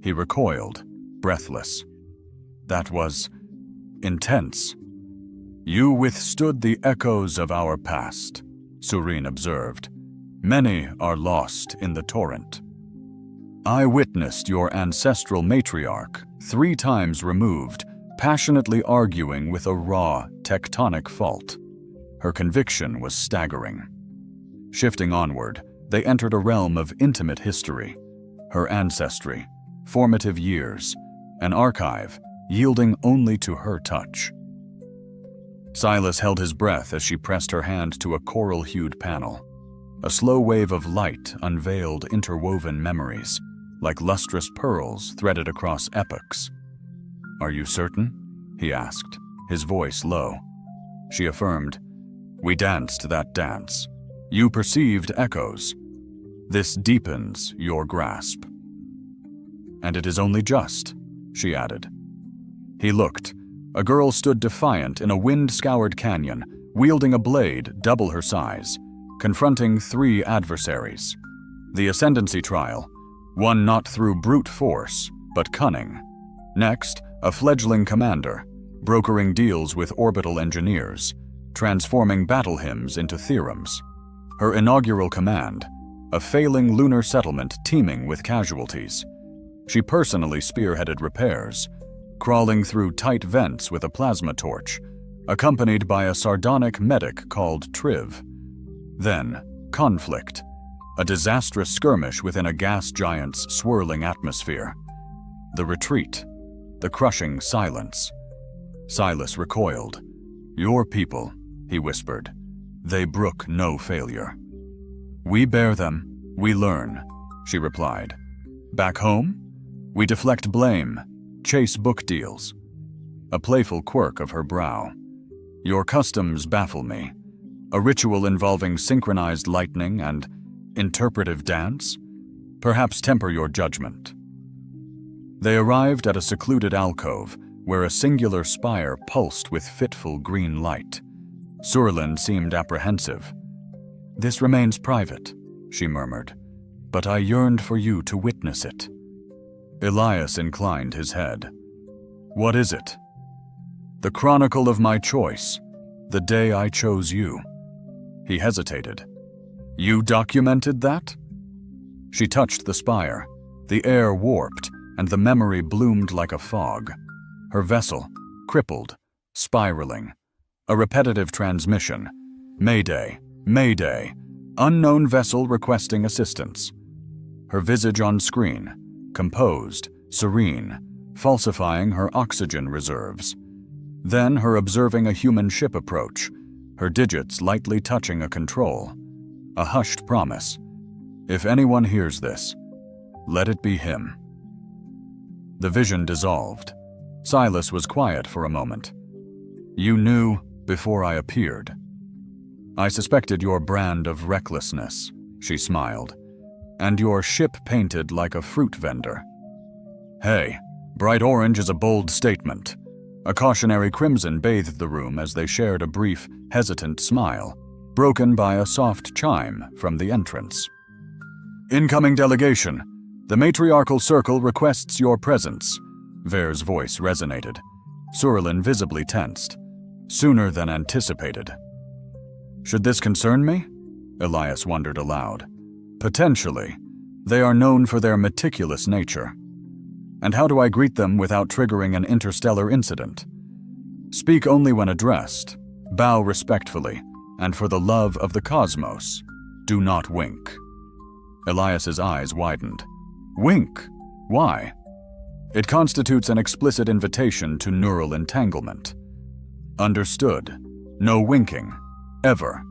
He recoiled, breathless. That was intense. You withstood the echoes of our past, Surin observed. Many are lost in the torrent. I witnessed your ancestral matriarch, 3 times removed, passionately arguing with a raw, tectonic fault. Her conviction was staggering. Shifting onward, they entered a realm of intimate history, her ancestry, formative years, an archive yielding only to her touch. Silas held his breath as she pressed her hand to a coral-hued panel. A slow wave of light unveiled interwoven memories, like lustrous pearls threaded across epochs. Are you certain? He asked, his voice low. She affirmed, We danced that dance. You perceived echoes. This deepens your grasp. And it is only just, she added. He looked. A girl stood defiant in a wind-scoured canyon, wielding a blade double her size, confronting 3 adversaries. The ascendancy trial, won not through brute force, but cunning. Next, a fledgling commander, brokering deals with orbital engineers, transforming battle hymns into theorems. Her inaugural command, a failing lunar settlement teeming with casualties. She personally spearheaded repairs, crawling through tight vents with a plasma torch, accompanied by a sardonic medic called Triv. Then, conflict, a disastrous skirmish within a gas giant's swirling atmosphere. The retreat, the crushing silence. Silas recoiled. Your people, he whispered. They brook no failure. We bear them, we learn, she replied. Back home? We deflect blame, chase book deals. A playful quirk of her brow. Your customs baffle me. A ritual involving synchronized lightning and interpretive dance? Perhaps temper your judgment. They arrived at a secluded alcove where a singular spire pulsed with fitful green light. Surlin seemed apprehensive. This remains private, she murmured, but I yearned for you to witness it. Elias inclined his head. What is it? The chronicle of my choice, the day I chose you. He hesitated. You documented that? She touched the spire. The air warped, and the memory bloomed like a fog. Her vessel, crippled, spiraling. A repetitive transmission. Mayday, Mayday. Unknown vessel requesting assistance. Her visage on screen, composed, serene, falsifying her oxygen reserves. Then her observing a human ship approach, her digits lightly touching a control. A hushed promise. If anyone hears this, let it be him. The vision dissolved. Silas was quiet for a moment. You knew before I appeared. I suspected your brand of recklessness, she smiled, and your ship painted like a fruit vendor. Hey, bright orange is a bold statement. A cautionary crimson bathed the room as they shared a brief, hesitant smile, broken by a soft chime from the entrance. Incoming delegation. The matriarchal circle requests your presence. Ver's voice resonated. Surlin visibly tensed. Sooner than anticipated. Should this concern me? Elias wondered aloud. Potentially. They are known for their meticulous nature. And how do I greet them without triggering an interstellar incident? Speak only when addressed. Bow respectfully. And for the love of the cosmos, do not wink. Elias's eyes widened. Wink? Why? It constitutes an explicit invitation to neural entanglement. Understood. No winking. Ever.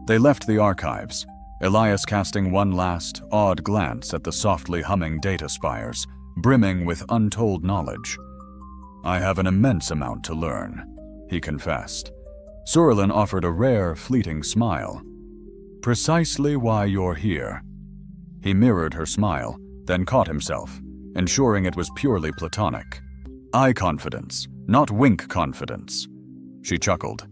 They left the archives, Elias casting one last, odd glance at the softly humming data spires, brimming with untold knowledge. I have an immense amount to learn, he confessed. Surlin offered a rare, fleeting smile. Precisely why you're here. He mirrored her smile, then caught himself, ensuring it was purely platonic. Eye confidence, not wink confidence. She chuckled.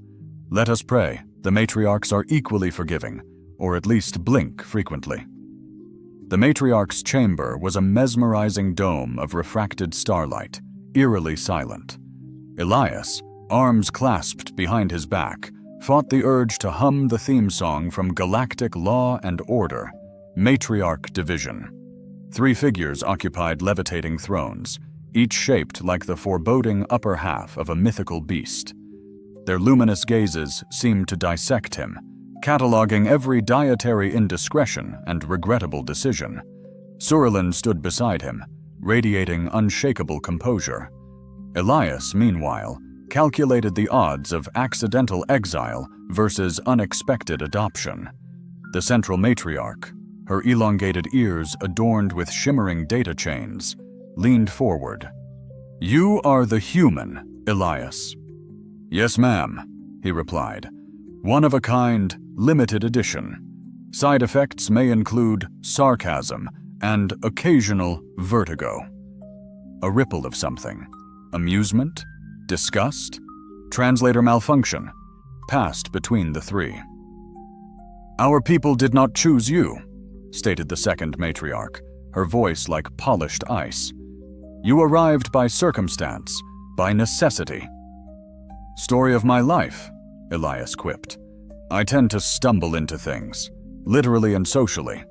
Let us pray. The matriarchs are equally forgiving, or at least blink frequently. The matriarch's chamber was a mesmerizing dome of refracted starlight, eerily silent. Elias, arms clasped behind his back, fought the urge to hum the theme song from Galactic Law and Order, Matriarch Division. 3 figures occupied levitating thrones, each shaped like the foreboding upper half of a mythical beast. Their luminous gazes seemed to dissect him, cataloging every dietary indiscretion and regrettable decision. Surlin stood beside him, radiating unshakable composure. Elias, meanwhile, calculated the odds of accidental exile versus unexpected adoption. The central matriarch, her elongated ears adorned with shimmering data chains, leaned forward. You are the human, Elias. Yes, ma'am, he replied. One of a kind, limited edition. Side effects may include sarcasm and occasional vertigo. A ripple of something. Amusement? Disgust? Translator malfunction? Passed between the 3. Our people did not choose you, stated the second matriarch, her voice like polished ice. You arrived by circumstance, by necessity. Story of my life, Elias quipped. I tend to stumble into things, literally and socially.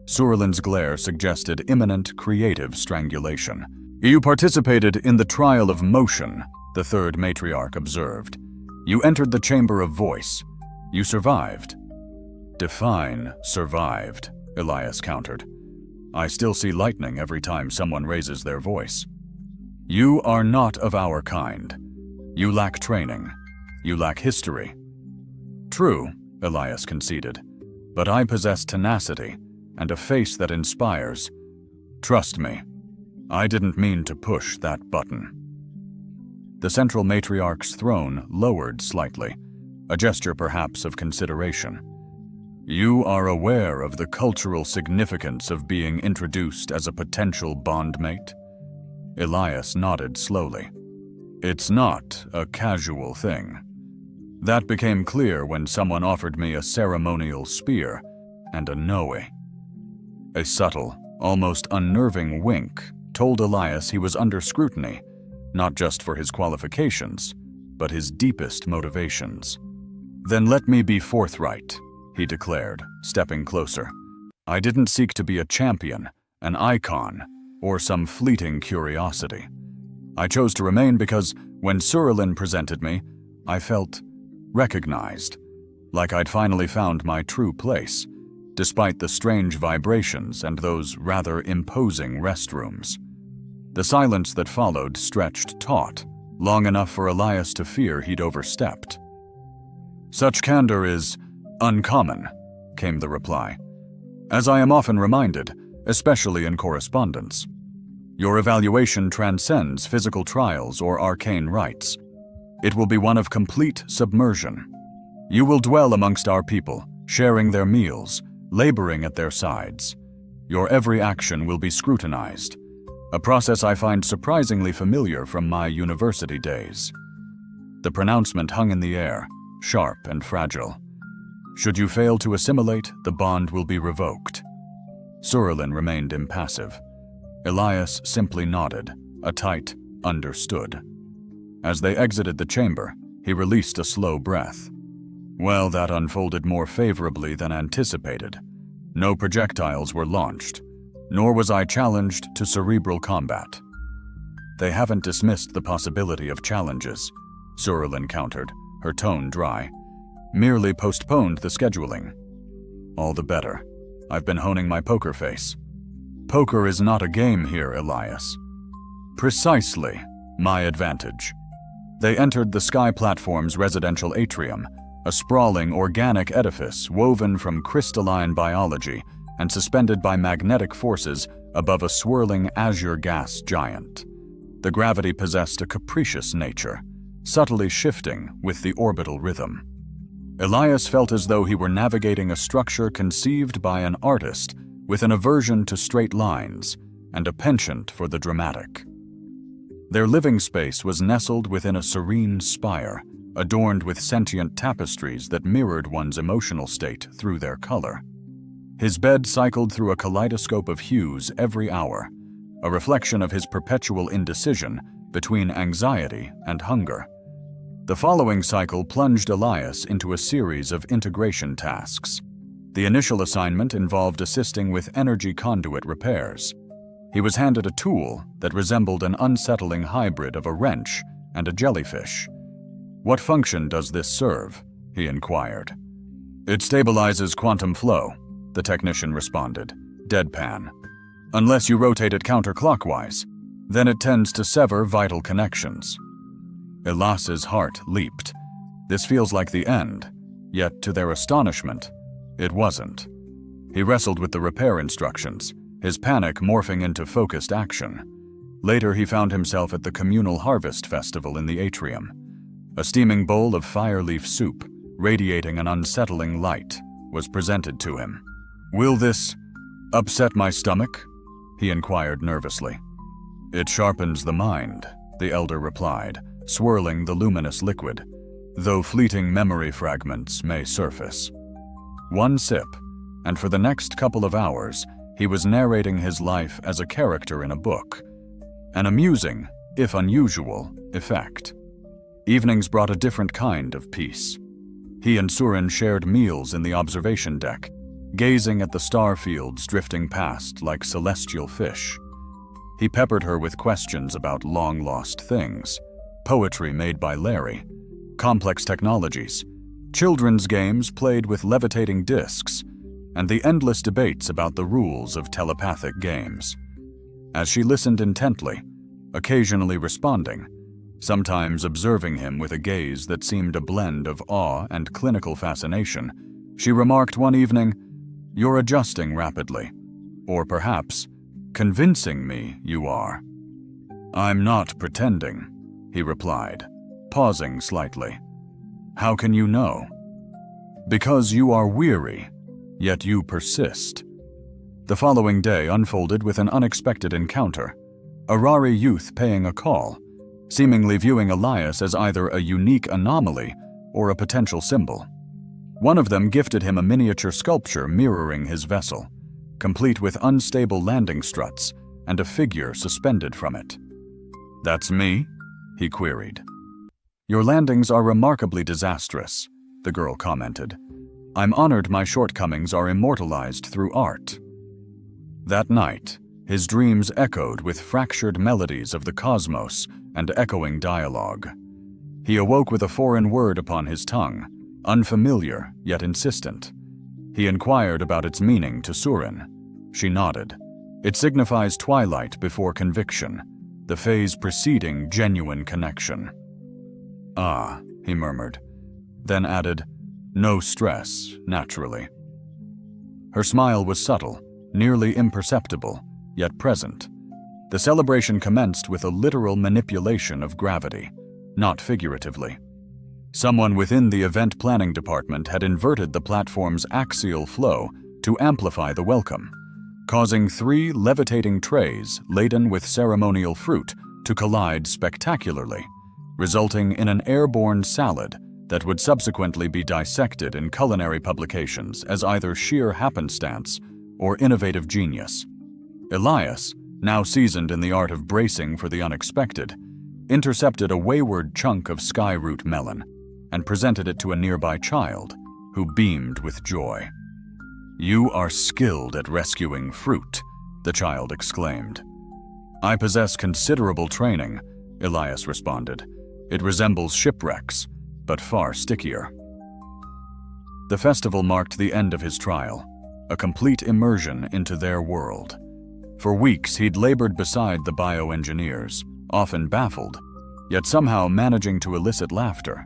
Surlin's glare suggested imminent creative strangulation. You participated in the trial of motion, the third matriarch observed. You entered the chamber of voice. You survived. Define survived, Elias countered. I still see lightning every time someone raises their voice. You are not of our kind. You lack training. You lack history. True, Elias conceded, but I possess tenacity and a face that inspires. Trust me, I didn't mean to push that button. The central matriarch's throne lowered slightly, a gesture perhaps of consideration. You are aware of the cultural significance of being introduced as a potential bondmate? Elias nodded slowly. It's not a casual thing. That became clear when someone offered me a ceremonial spear and a noe. A subtle, almost unnerving wink told Elias he was under scrutiny, not just for his qualifications, but his deepest motivations. Then let me be forthright, he declared, stepping closer. I didn't seek to be a champion, an icon, or some fleeting curiosity. I chose to remain because when Surlin presented me, I felt recognized, like I'd finally found my true place, despite the strange vibrations and those rather imposing restrooms. The silence that followed stretched taut, long enough for Elias to fear he'd overstepped. Such candor is uncommon, came the reply. As I am often reminded, especially in correspondence. Your evaluation transcends physical trials or arcane rites. It will be one of complete submersion. You will dwell amongst our people, sharing their meals, laboring at their sides. Your every action will be scrutinized, a process I find surprisingly familiar from my university days. The pronouncement hung in the air, sharp and fragile. Should you fail to assimilate, the bond will be revoked. Surulin remained impassive. Elias simply nodded, a tight understood. As they exited the chamber, he released a slow breath. Well, that unfolded more favorably than anticipated. No projectiles were launched, nor was I challenged to cerebral combat. They haven't dismissed the possibility of challenges, Surulin countered, her tone dry. Merely postponed the scheduling. All the better. I've been honing my poker face. Poker is not a game here, Elias. Precisely my advantage. They entered the Sky Platform's residential atrium, a sprawling organic edifice woven from crystalline biology and suspended by magnetic forces above a swirling azure gas giant. The gravity possessed a capricious nature, subtly shifting with the orbital rhythm. Elias felt as though he were navigating a structure conceived by an artist with an aversion to straight lines and a penchant for the dramatic. Their living space was nestled within a serene spire, adorned with sentient tapestries that mirrored one's emotional state through their color. His bed cycled through a kaleidoscope of hues every hour, a reflection of his perpetual indecision between anxiety and hunger. The following cycle plunged Elias into a series of integration tasks. The initial assignment involved assisting with energy conduit repairs. He was handed a tool that resembled an unsettling hybrid of a wrench and a jellyfish. "What function does this serve?" he inquired. "It stabilizes quantum flow," the technician responded, deadpan. "Unless you rotate it counterclockwise, then it tends to sever vital connections." Elias's heart leaped. This feels like the end, yet to their astonishment, it wasn't. He wrestled with the repair instructions, his panic morphing into focused action. Later, he found himself at the communal harvest festival in the atrium. A steaming bowl of fire-leaf soup, radiating an unsettling light, was presented to him. "Will this upset my stomach?" he inquired nervously. "It sharpens the mind," the elder replied, swirling the luminous liquid, "though fleeting memory fragments may surface." One sip, and for the next couple of hours, he was narrating his life as a character in a book. An amusing, if unusual, effect. Evenings brought a different kind of peace. He and Surin shared meals in the observation deck, gazing at the star fields drifting past like celestial fish. He peppered her with questions about long-lost things, poetry made by Larry, complex technologies, children's games played with levitating discs, and the endless debates about the rules of telepathic games. As she listened intently, occasionally responding, sometimes observing him with a gaze that seemed a blend of awe and clinical fascination, she remarked one evening, "You're adjusting rapidly. Or perhaps, convincing me you are." "I'm not pretending," he replied, pausing slightly. "How can you know?" "Because you are weary, yet you persist." The following day unfolded with an unexpected encounter, a Rari youth paying a call, seemingly viewing Elias as either a unique anomaly or a potential symbol. One of them gifted him a miniature sculpture mirroring his vessel, complete with unstable landing struts and a figure suspended from it. "That's me?" he queried. "Your landings are remarkably disastrous," the girl commented. "I'm honored my shortcomings are immortalized through art." That night, his dreams echoed with fractured melodies of the cosmos and echoing dialogue. He awoke with a foreign word upon his tongue, unfamiliar yet insistent. He inquired about its meaning to Surin. She nodded. "It signifies twilight before conviction, the phase preceding genuine connection." "Ah," he murmured, then added, "No stress, naturally." Her smile was subtle, nearly imperceptible, yet present. The celebration commenced with a literal manipulation of gravity, not figuratively. Someone within the event planning department had inverted the platform's axial flow to amplify the welcome, causing 3 levitating trays laden with ceremonial fruit to collide spectacularly, resulting in an airborne salad that would subsequently be dissected in culinary publications as either sheer happenstance or innovative genius. Elias, now seasoned in the art of bracing for the unexpected, intercepted a wayward chunk of skyroot melon and presented it to a nearby child, who beamed with joy. "You are skilled at rescuing fruit," the child exclaimed. "I possess considerable training," Elias responded. "It resembles shipwrecks, but far stickier." The festival marked the end of his trial, a complete immersion into their world. For weeks, he'd labored beside the bioengineers, often baffled, yet somehow managing to elicit laughter.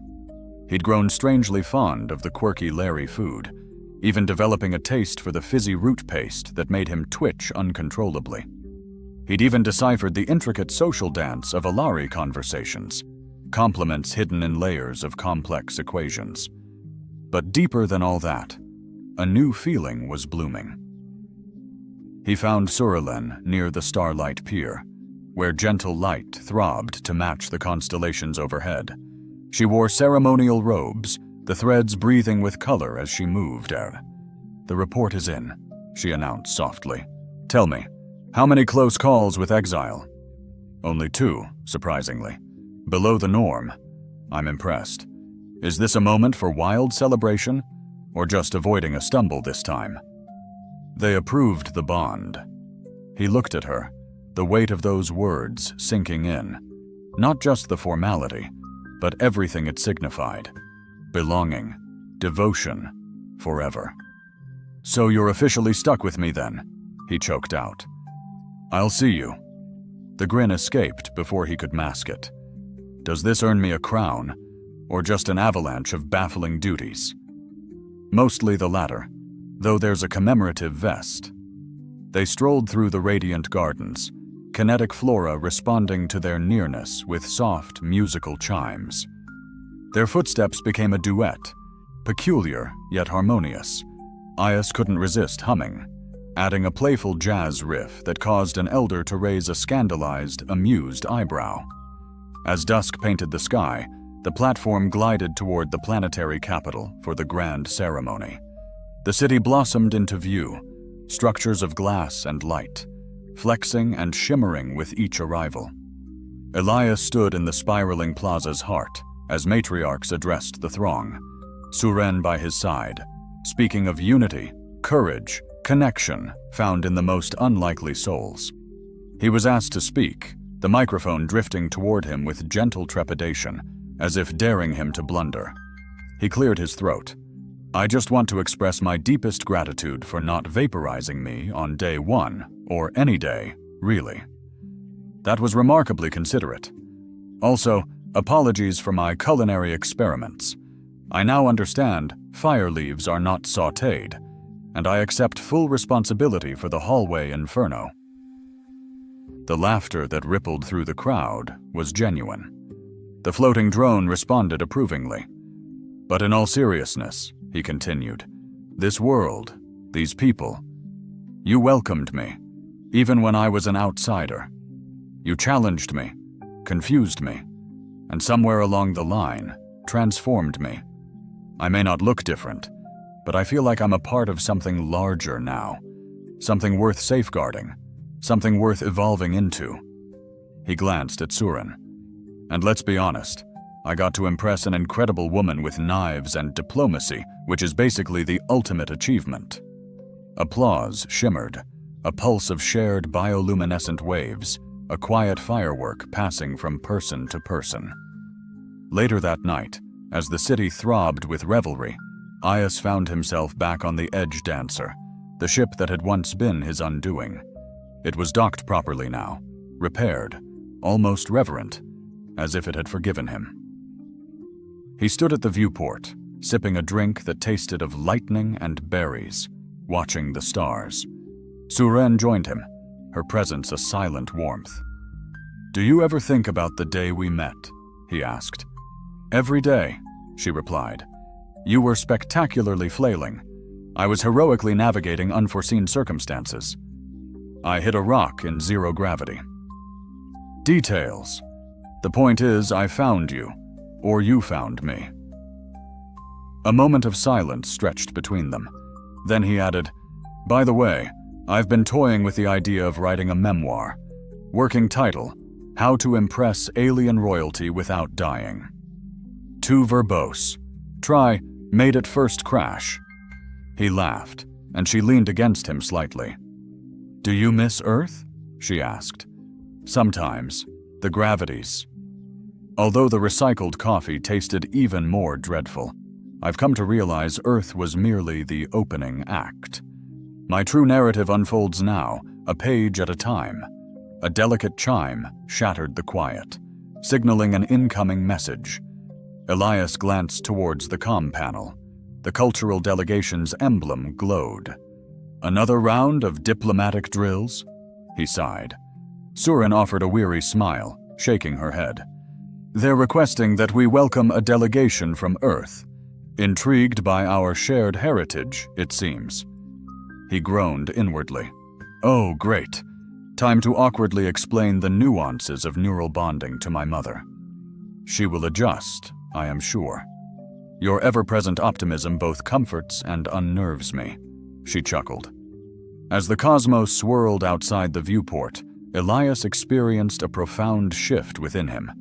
He'd grown strangely fond of the quirky Larry food, even developing a taste for the fizzy root paste that made him twitch uncontrollably. He'd even deciphered the intricate social dance of Alari conversations, compliments hidden in layers of complex equations. But deeper than all that, a new feeling was blooming. He found Surilen near the Starlight Pier, where gentle light throbbed to match the constellations overhead. She wore ceremonial robes, the threads breathing with color as she moved out. "The report is in," she announced softly. "Tell me, how many close calls with exile?" "Only 2, surprisingly. Below the norm. I'm impressed. Is this a moment for wild celebration, or just avoiding a stumble this time?" They approved the bond. He looked at her, the weight of those words sinking in. Not just the formality, but everything it signified. Belonging, devotion, forever. "So you're officially stuck with me then," he choked out. "I'll see you." The grin escaped before he could mask it. "Does this earn me a crown, or just an avalanche of baffling duties?" Mostly the latter, though there's a commemorative vest. They strolled through the radiant gardens, kinetic flora responding to their nearness with soft, musical chimes. Their footsteps became a duet, peculiar yet harmonious. Aias couldn't resist humming, adding a playful jazz riff that caused an elder to raise a scandalized, amused eyebrow. As dusk painted the sky, the platform glided toward the planetary capital for the grand ceremony. The city blossomed into view, structures of glass and light, flexing and shimmering with each arrival. Elias stood in the spiraling plaza's heart as matriarchs addressed the throng, Suren by his side, speaking of unity, courage, connection found in the most unlikely souls. He was asked to speak, the microphone drifting toward him with gentle trepidation, as if daring him to blunder. He cleared his throat. "I just want to express my deepest gratitude for not vaporizing me on day 1, or any day, really. That was remarkably considerate. Also, apologies for my culinary experiments. I now understand fire leaves are not sautéed, and I accept full responsibility for the hallway inferno." The laughter that rippled through the crowd was genuine. The floating drone responded approvingly. "But in all seriousness," he continued, "this world, these people, you welcomed me, even when I was an outsider. You challenged me, confused me, and somewhere along the line, transformed me. I may not look different, but I feel like I'm a part of something larger now, something worth safeguarding, something worth evolving into." He glanced at Suren. "And let's be honest, I got to impress an incredible woman with knives and diplomacy, which is basically the ultimate achievement." Applause shimmered, a pulse of shared bioluminescent waves, a quiet firework passing from person to person. Later that night, as the city throbbed with revelry, Aias found himself back on the Edge Dancer, the ship that had once been his undoing. It was docked properly now, repaired, almost reverent, as if it had forgiven him. He stood at the viewport, sipping a drink that tasted of lightning and berries, watching the stars. Suren joined him, her presence a silent warmth. "Do you ever think about the day we met?" he asked. "Every day," she replied. "You were spectacularly flailing. I was heroically navigating unforeseen circumstances. I hit a rock in zero gravity." Details. The point is, I found you, or you found me. A moment of silence stretched between them. Then he added, "By the way, I've been toying with the idea of writing a memoir. Working title, How to Impress Alien Royalty Without Dying. Too verbose. Try, Made It First Crash. He laughed, and she leaned against him slightly. Do you miss Earth? She asked. Sometimes. The gravities. Although the recycled coffee tasted even more dreadful, I've come to realize Earth was merely the opening act. My true narrative unfolds now, a page at a time. A delicate chime shattered the quiet, signaling an incoming message. Elias glanced towards the comm panel. The cultural delegation's emblem glowed. Another round of diplomatic drills? He sighed. Surin offered a weary smile, shaking her head. They're requesting that we welcome a delegation from Earth. Intrigued by our shared heritage, it seems. He groaned inwardly. Oh, great. Time to awkwardly explain the nuances of neural bonding to my mother. She will adjust, I am sure. Your ever-present optimism both comforts and unnerves me, she chuckled. As the cosmos swirled outside the viewport, Elias experienced a profound shift within him.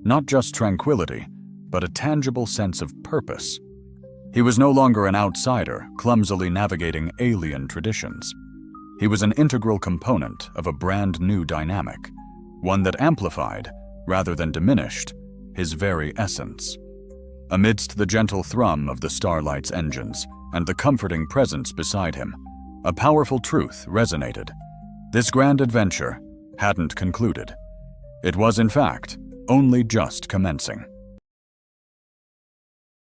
Not just tranquility, but a tangible sense of purpose. He was no longer an outsider, clumsily navigating alien traditions. He was an integral component of a brand new dynamic, one that amplified, rather than diminished, his very essence. Amidst the gentle thrum of the Starlight's engines and the comforting presence beside him, a powerful truth resonated. This grand adventure hadn't concluded. It was, in fact, only just commencing.